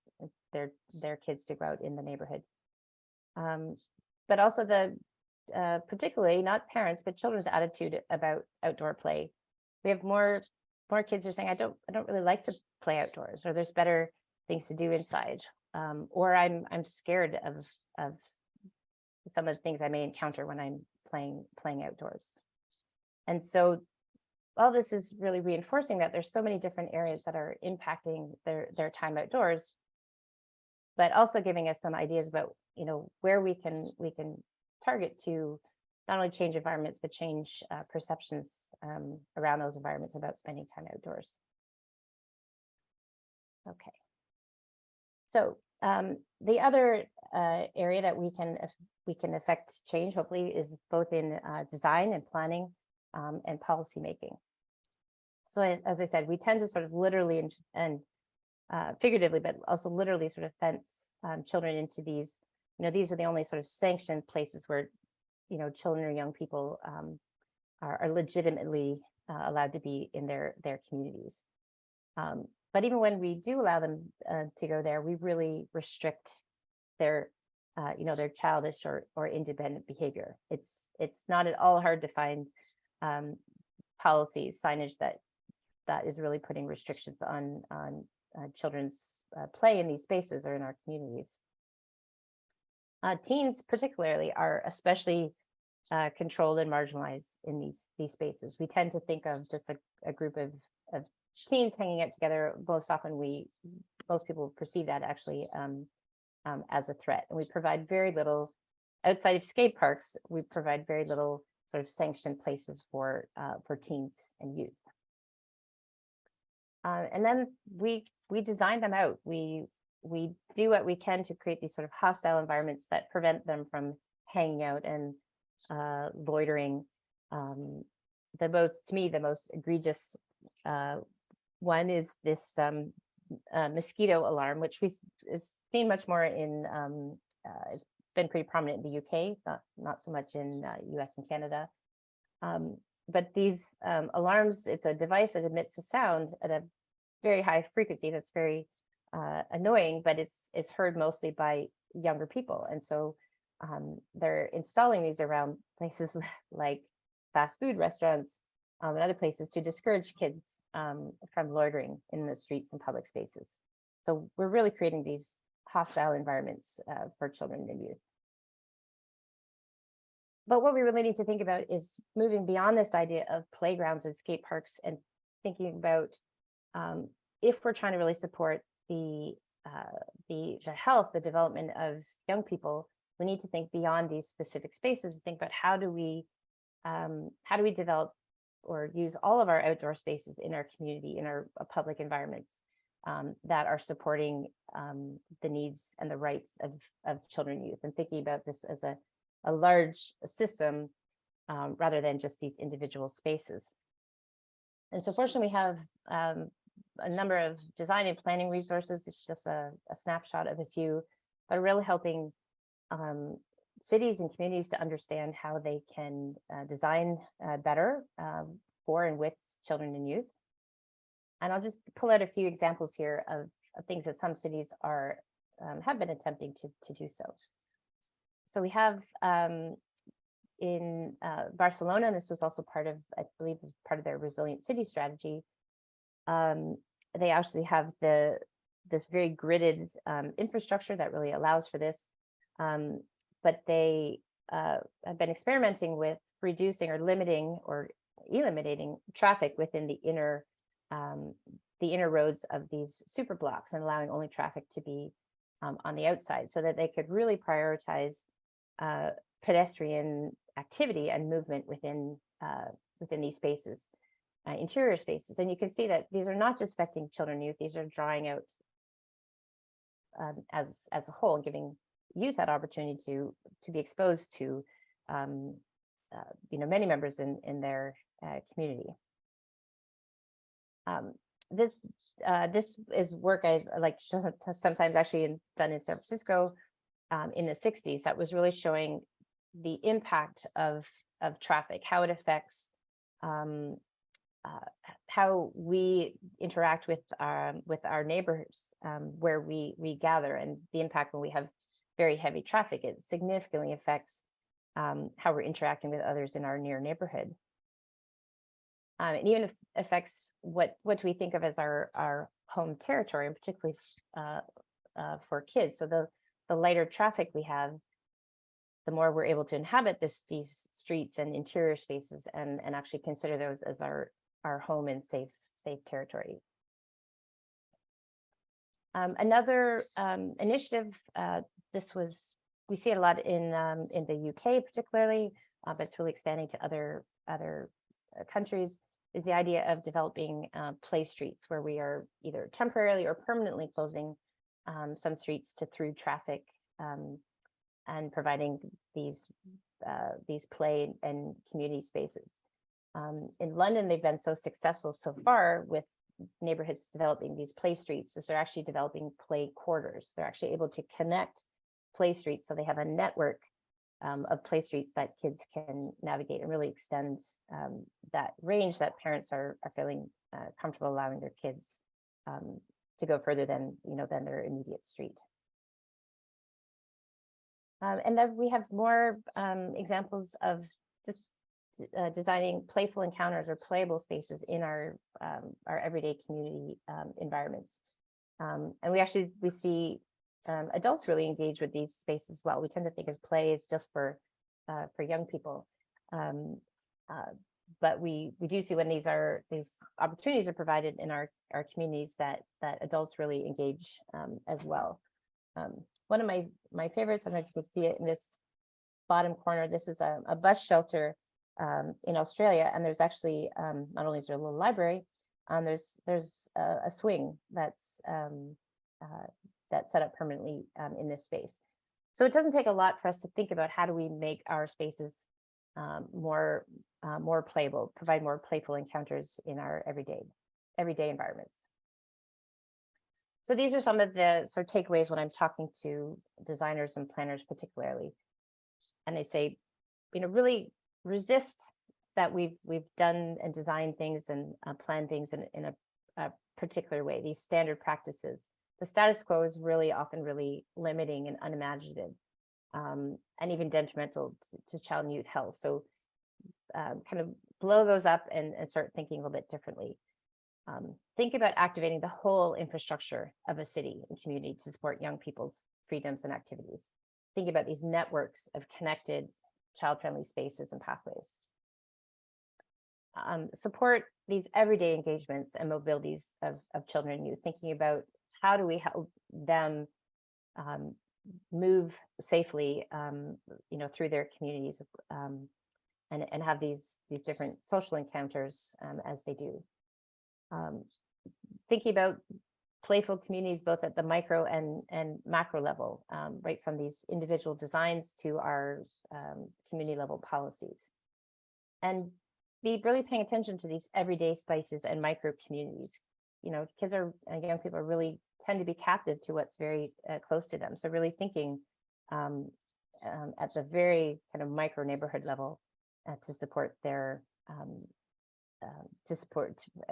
their kids to go out in the neighborhood. But also particularly not parents, but children's attitude about outdoor play. We have more kids who are saying, I don't really like to play outdoors, or there's better things to do inside, or I'm scared of some of the things I may encounter when I'm playing outdoors. And so all this is really reinforcing that there's so many different areas that are impacting their time outdoors, but also giving us some ideas about where we can target to not only change environments, but change perceptions around those environments about spending time outdoors. Okay. So the other area that we can affect change, hopefully, is both in design and planning and policy making. So as I said, we tend to sort of literally and figuratively, but also literally sort of fence children into these, these are the only sort of sanctioned places where, children or young people are legitimately allowed to be in their communities. But even when we do allow them to go there, we really restrict their childish or independent behavior. It's not at all hard to find policies, signage that is really putting restrictions on children's play in these spaces or in our communities. Teens particularly are especially controlled and marginalized in these spaces. We tend to think of just a group of teens hanging out together. Most often most people perceive that actually as a threat. And we provide very little, outside of skate parks, we provide very little sort of sanctioned places for teens and youth. And then we design them out. We do what we can to create these sort of hostile environments that prevent them from hanging out and loitering. To me, the most egregious one is this mosquito alarm, which is seen much more in, it's been pretty prominent in the UK, not so much in US and Canada. But these alarms, it's a device that emits a sound at a very high frequency that's very annoying, but it's heard mostly by younger people. And so they're installing these around places like fast food restaurants and other places to discourage kids from loitering in the streets and public spaces. So we're really creating these hostile environments for children and youth. But what we really need to think about is moving beyond this idea of playgrounds and skate parks and thinking about if we're trying to really support the health, the development of young people, we need to think beyond these specific spaces and think about how do we develop or use all of our outdoor spaces in our community, in our public environments that are supporting the needs and the rights of children and youth, and thinking about this as a large system rather than just these individual spaces. And so fortunately, we have a number of design and planning resources. It's just a snapshot of a few that are really helping cities and communities to understand how they can design better for and with children and youth. And I'll just pull out a few examples here of things that some cities have been attempting to do so. So we have in Barcelona, and this was also part of, I believe, part of their resilient city strategy. They actually have this very gridded infrastructure that really allows for this. But they have been experimenting with reducing or limiting or eliminating traffic within the inner roads of these super blocks and allowing only traffic to be on the outside, so that they could really prioritize pedestrian activity and movement within these spaces, interior spaces. And you can see that these are not just affecting children and youth; these are drawing out as a whole, and giving youth that opportunity to be exposed to many members in their community. This is work I like to sometimes actually done in San Francisco in the 60s that was really showing the impact of traffic, how it affects how we interact with our neighbors where we gather, and the impact when we have very heavy traffic. It significantly affects how we're interacting with others in our near neighborhood. It even affects what we think of as our home territory, and particularly for kids. So the lighter traffic we have, the more we're able to inhabit these streets and interior spaces, and actually consider those as our home and safe territory. Another initiative, we see it a lot in the UK particularly, but it's really expanding to other countries, is the idea of developing play streets, where we are either temporarily or permanently closing some streets to through traffic and providing these play and community spaces. In London, they've been so successful so far with neighborhoods developing these play streets, is they're actually developing play quarters. They're actually able to connect play streets, so they have a network of play streets that kids can navigate, and really extend that range that parents are feeling comfortable allowing their kids to go further than their immediate street. And then we have more examples of just designing playful encounters or playable spaces in our everyday community environments. And we see adults really engage with these spaces as well. We tend to think as play is just for young people, but we do see when these opportunities are provided in our communities that adults really engage as well. One of my favorites, I don't know if you can see it in this bottom corner. This is a bus shelter in Australia, and there's actually not only is there a little library, there's a swing that's set up permanently in this space. So it doesn't take a lot for us to think about how do we make our spaces more playable, provide more playful encounters in our everyday environments. So these are some of the sort of takeaways when I'm talking to designers and planners particularly. And they say, really resist that we've done and designed things and planned things in a particular way, these standard practices. The status quo is really often really limiting and unimaginative, and even detrimental to child and youth health. So kind of blow those up and start thinking a little bit differently. Think about activating the whole infrastructure of a city and community to support young people's freedoms and activities. Think about these networks of connected child-friendly spaces and pathways. Support these everyday engagements and mobilities of children and youth, thinking about how do we help them move safely, through their communities, and have these different social encounters as they do. Thinking about playful communities both at the micro and macro level, right from these individual designs to our community level policies, and be really paying attention to these everyday spaces and micro communities. Kids and young people really tend to be captive to what's very close to them. So really thinking at the very kind of micro neighborhood level to support their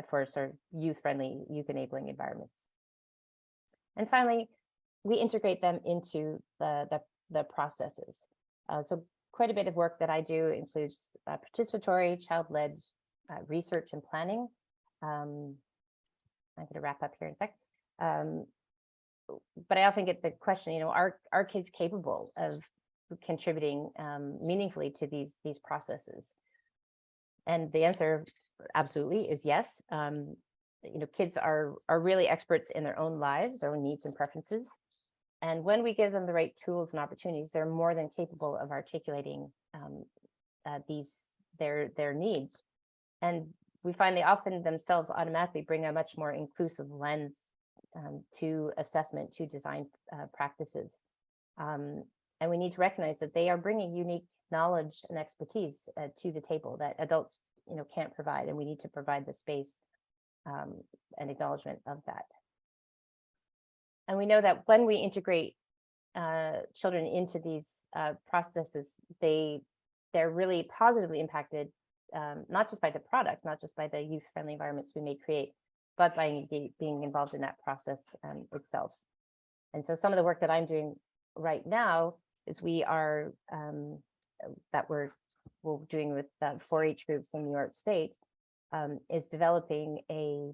for sort of youth-friendly, youth-enabling environments. And finally, we integrate them into the processes. So quite a bit of work that I do includes participatory, child-led research and planning. I'm going to wrap up here in a sec. But I often get the question, are kids capable of contributing meaningfully to these processes? And the answer absolutely is yes. Kids are really experts in their own lives, their own needs and preferences. And when we give them the right tools and opportunities, they're more than capable of articulating their needs. And we find they often themselves automatically bring a much more inclusive lens to assessment, to design practices. And we need to recognize that they are bringing unique knowledge and expertise to the table that adults can't provide, and we need to provide the space and acknowledgement of that. And we know that when we integrate children into these processes, they're really positively impacted, not just by the product, not just by the youth-friendly environments we may create, but by being involved in that process itself. And so some of the work that I'm doing right now is we're doing with 4-H groups in New York State, is developing a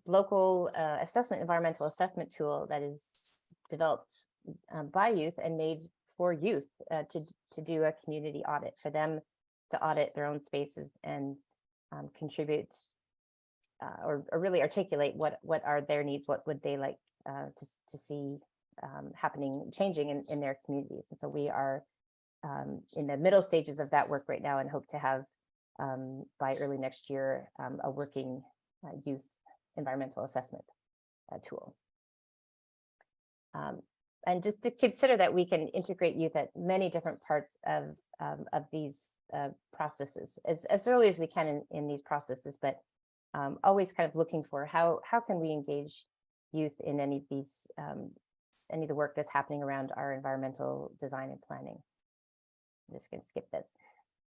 local environmental assessment tool that is developed by youth and made for youth to do a community audit, for them to audit their own spaces and contribute or really articulate what are their needs, what would they like to see changing in their communities. And so we are in the middle stages of that work right now, and hope to have by early next year a working youth environmental assessment tool. And just to consider that we can integrate youth at many different parts of these processes as early as we can in these processes, but always kind of looking for how can we engage youth in any of the work that's happening around our environmental design and planning. I'm just going to skip this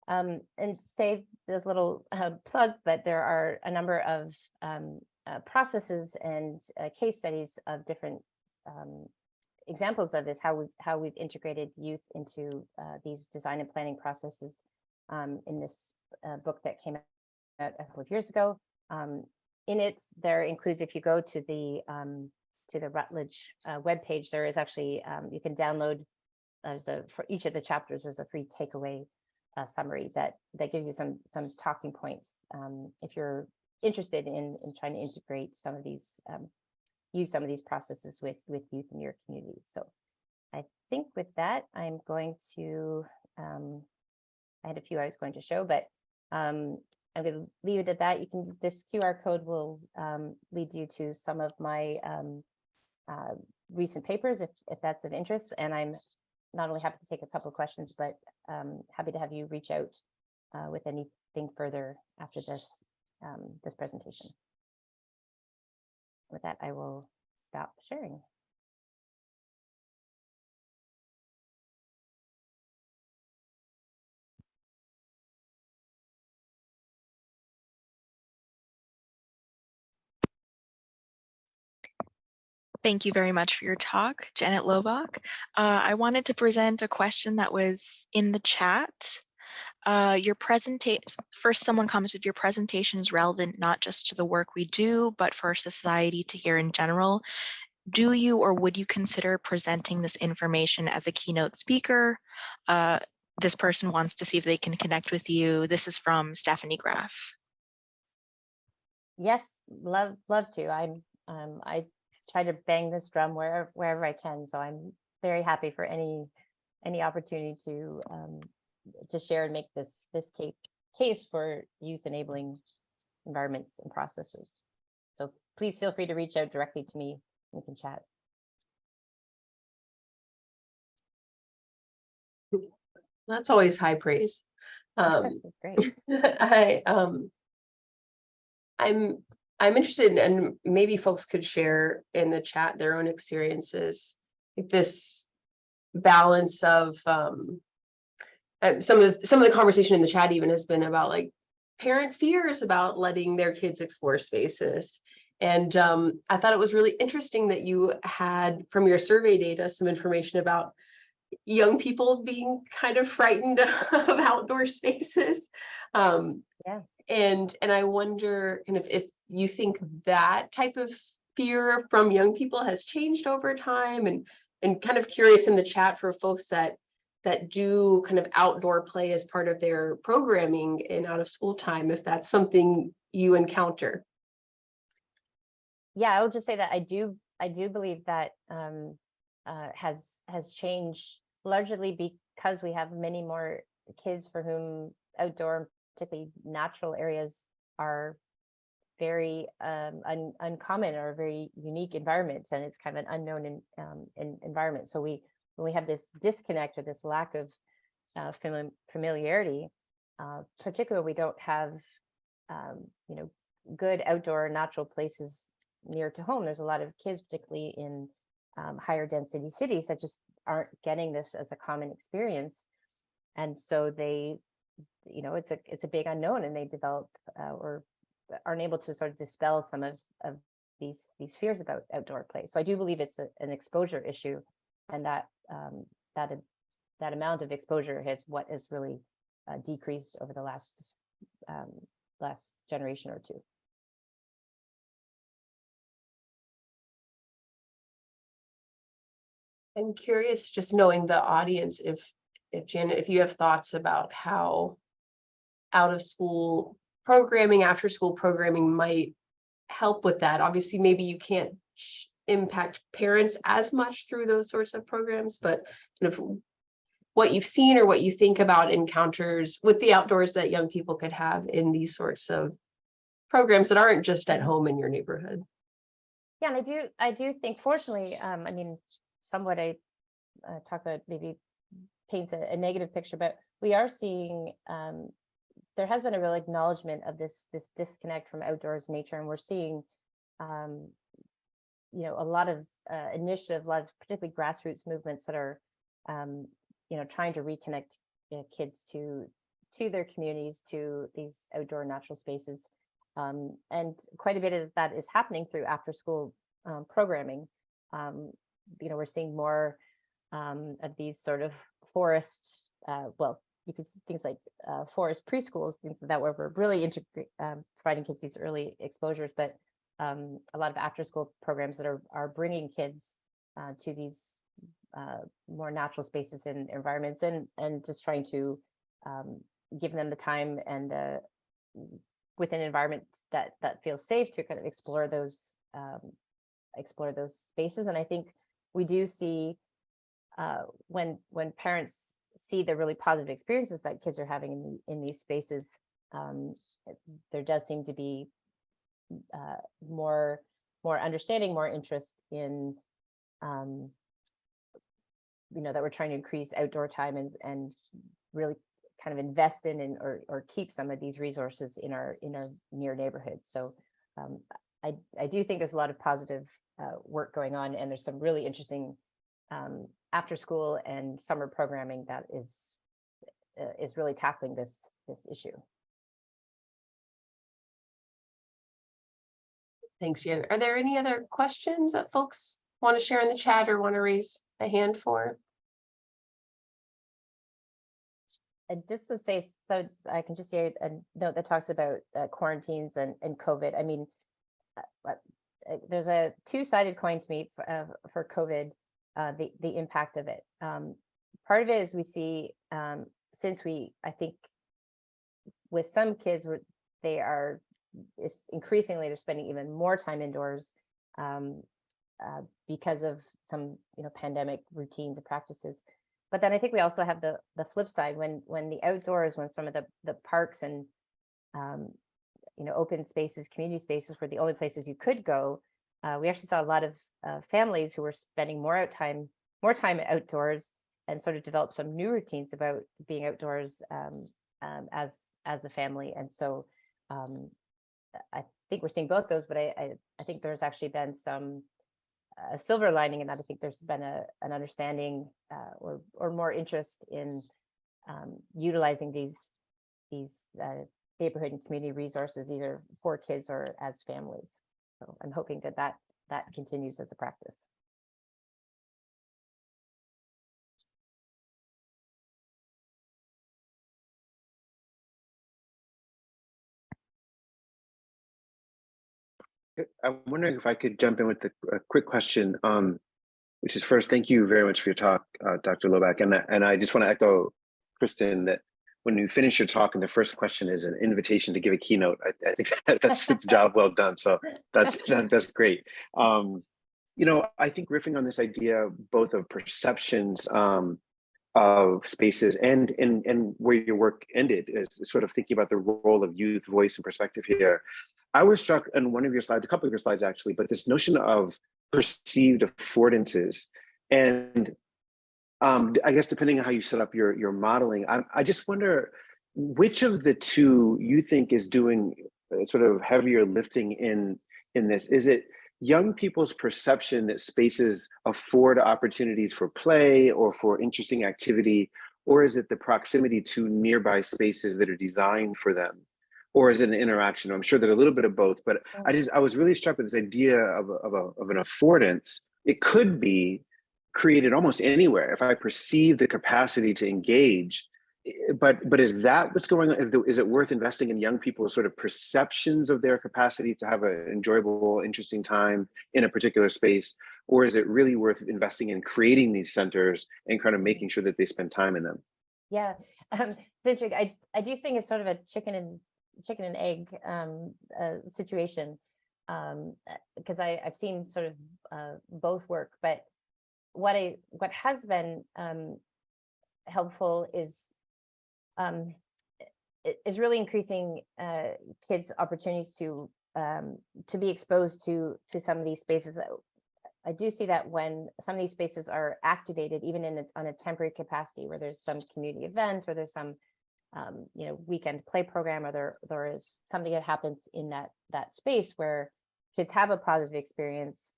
and say this little plug, but there are a number of processes and case studies of different examples of this, how we've integrated youth into these design and planning processes in this book that came out a couple of years ago. In it, there includes, if you go to the Rutledge webpage, there is actually you can download for each of the chapters. There's a free takeaway summary that gives you some talking points if you're interested in trying to integrate some of these, use some of these processes with youth in your community. So I think with that, I'm going to, I had a few I was going to show, but I'm going to leave it at that. This QR code will lead you to some of my recent papers if that's of interest. And I'm not only happy to take a couple of questions, but happy to have you reach out with anything further after this presentation. with that, I will stop sharing. Thank you very much for your talk, Janet Loebach. I wanted to present a question that was in the chat. Your presentation, first someone commented, your presentation is relevant not just to the work we do, but for society to hear in general. Do you or would you consider presenting this information as a keynote speaker? This person wants to see if they can connect with you. This is from Stephanie Graff. Yes, love to. I try to bang this drum wherever I can. So I'm very happy for any opportunity to share and make this case for youth enabling environments and processes. So please feel free to reach out directly to me. We can chat. That's always high praise. Great. I'm interested, and maybe folks could share in the chat their own experiences, like this balance of some of the conversation in the chat even has been about like parent fears about letting their kids explore spaces. And I thought it was really interesting that you had from your survey data some information about young people being kind of frightened of outdoor spaces. Yeah. And I wonder kind of if you think that type of fear from young people has changed over time, and kind of curious in the chat for folks that do kind of outdoor play as part of their programming in out of school time, if that's something you encounter. Yeah, I will just say that I do believe that has changed largely because we have many more kids for whom outdoor, particularly natural areas, are very uncommon or very unique environments, and it's kind of an unknown environment. So when we have this disconnect or this lack of familiarity, particularly we don't have good outdoor natural places near to home. There's a lot of kids, particularly in higher density cities, that just aren't getting this as a common experience, and so they, it's a big unknown, and they develop or aren't able to sort of dispel some of these fears about outdoor play. So I do believe it's an exposure issue, and that amount of exposure has really decreased over the last generation or two. I'm curious, just knowing the audience, if Janet, if you have thoughts about how out of school programming, after school programming might help with that. Obviously, maybe you can't impact parents as much through those sorts of programs, but kind of what you've seen or what you think about encounters with the outdoors that young people could have in these sorts of programs that aren't just at home in your neighborhood. Yeah, and I do think, fortunately, I mean, somewhat I talk about maybe paints a negative picture, but we are seeing there has been a real acknowledgement of this disconnect from outdoors nature, and we're seeing a lot of initiatives, a lot of particularly grassroots movements that are trying to reconnect kids to their communities, to these outdoor natural spaces, and quite a bit of that is happening through after school programming. We're seeing more of these sort of forest, you could see things like forest preschools, things that we're really providing kids these early exposures, but a lot of after school programs that are bringing kids to these more natural spaces and environments, and just trying to give them the time and within environments that feels safe to kind of explore those spaces. And I think we do see when parents see the really positive experiences that kids are having in these spaces, there does seem to be more understanding, more interest in that we're trying to increase outdoor time and really kind of invest in or keep some of these resources in our near neighborhoods. So I do think there's a lot of positive work going on, and there's some really interesting after school and summer programming that is really tackling this issue. Thanks, Jen. Are there any other questions that folks want to share in the chat or want to raise a hand for? And just to say, so I can just say a note that talks about quarantines and COVID. I mean, there's a two-sided coin to me for COVID, the impact of it. Part of it is we see, since I think with some kids, increasingly they're spending even more time indoors because of some pandemic routines and practices. But then I think we also have the flip side when the outdoors, when some of the parks and open spaces, community spaces were the only places you could go. We actually saw a lot of families who were spending more time outdoors, and sort of developed some new routines about being outdoors as a family. And so I think we're seeing both those, but I think there's actually been some silver lining in that. I think there's been an understanding or more interest in utilizing these neighborhood and community resources, either for kids or as families. So I'm hoping that continues as a practice. I'm wondering if I could jump in with a quick question, which is first, thank you very much for your talk, Dr. Loebach. And I just want to echo Kristen that when you finish your talk and the first question is an invitation to give a keynote, I think that's a job well done. So that's great. I think riffing on this idea both of perceptions of spaces and where your work ended is sort of thinking about the role of youth voice and perspective here. I was struck on one of your slides, a couple of your slides actually, but this notion of perceived affordances. And I guess depending on how you set up your modeling, I just wonder which of the two you think is doing sort of heavier lifting in this. Is it young people's perception that spaces afford opportunities for play or for interesting activity, or is it the proximity to nearby spaces that are designed for them? Or is it an interaction? I'm sure there's a little bit of both, but I was really struck with this idea of an affordance. It could be created almost anywhere if I perceive the capacity to engage. But is that what's going on? Is it worth investing in young people's sort of perceptions of their capacity to have an enjoyable, interesting time in a particular space? Or is it really worth investing in creating these centers and kind of making sure that they spend time in them? Yeah, I do think it's sort of a chicken and egg situation, because I've seen sort of both work. But what has been helpful is really increasing kids' opportunities to be exposed to some of these spaces. I do see that when some of these spaces are activated, even on a temporary capacity, where there's some community event or there's some weekend play program, or there is something that happens in that space where kids have a positive experience,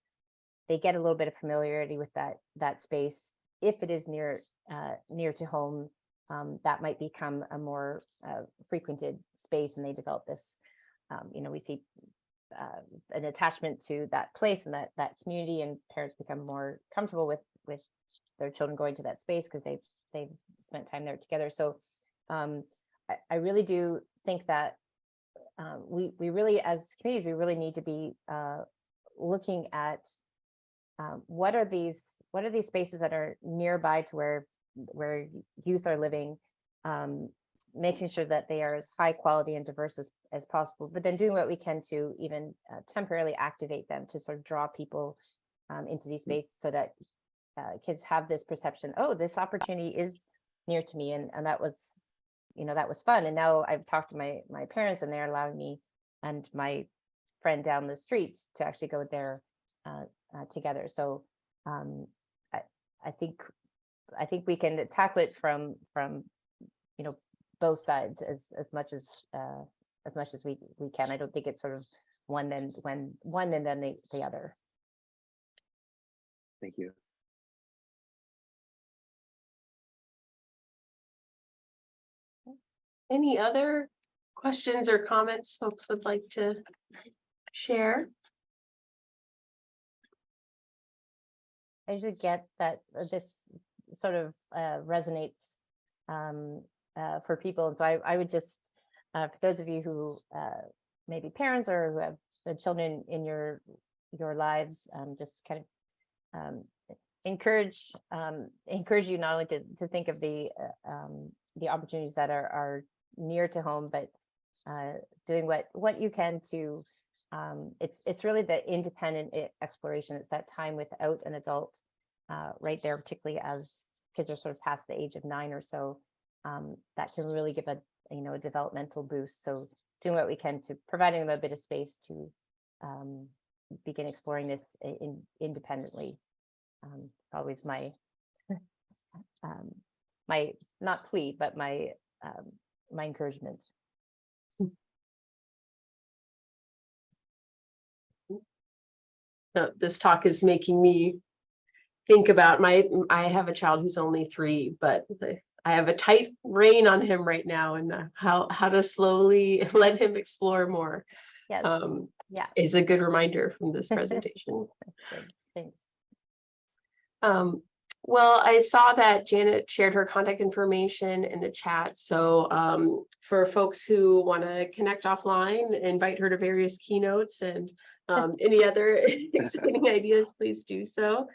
they get a little bit of familiarity with that space. If it is near to home, that might become a more frequented space, and they develop this. We see an attachment to that place and that community, and parents become more comfortable with their children going to that space because they've spent time there together. So I really do think that we really, as communities, we really need to be looking at what are these spaces that are nearby to where youth are living, making sure that they are as high quality and diverse as possible, but then doing what we can to even temporarily activate them to sort of draw people into these spaces, so that kids have this perception, oh, this opportunity is near to me, and that was fun. And now I've talked to my parents, and they're allowing me and my friend down the street to actually go there together. So I think we can tackle it from both sides as much as we can. I don't think it's sort of one and then the other. Thank you. Any other questions or comments folks would like to share? I usually get that this sort of resonates for people. And so I would just, for those of you who may be parents or who have the children in your lives, just kind of encourage you not only to think of the opportunities that are near to home, but doing what you can to it's really the independent exploration. It's that time without an adult right there, particularly as kids are sort of past the age of 9 or so. That can really give a developmental boost. So doing what we can to providing them a bit of space to begin exploring this independently. Always my my not plea, but my encouragement. No, this talk is making me think about I have a child who's only 3, but I have a tight rein on him right now, and how to slowly let him explore more. Yes. Yeah. Is a good reminder from this presentation. Good. Thanks. Well, I saw that Janet shared her contact information in the chat. So for folks who want to connect offline, invite her to various keynotes and any other exciting ideas, please do so.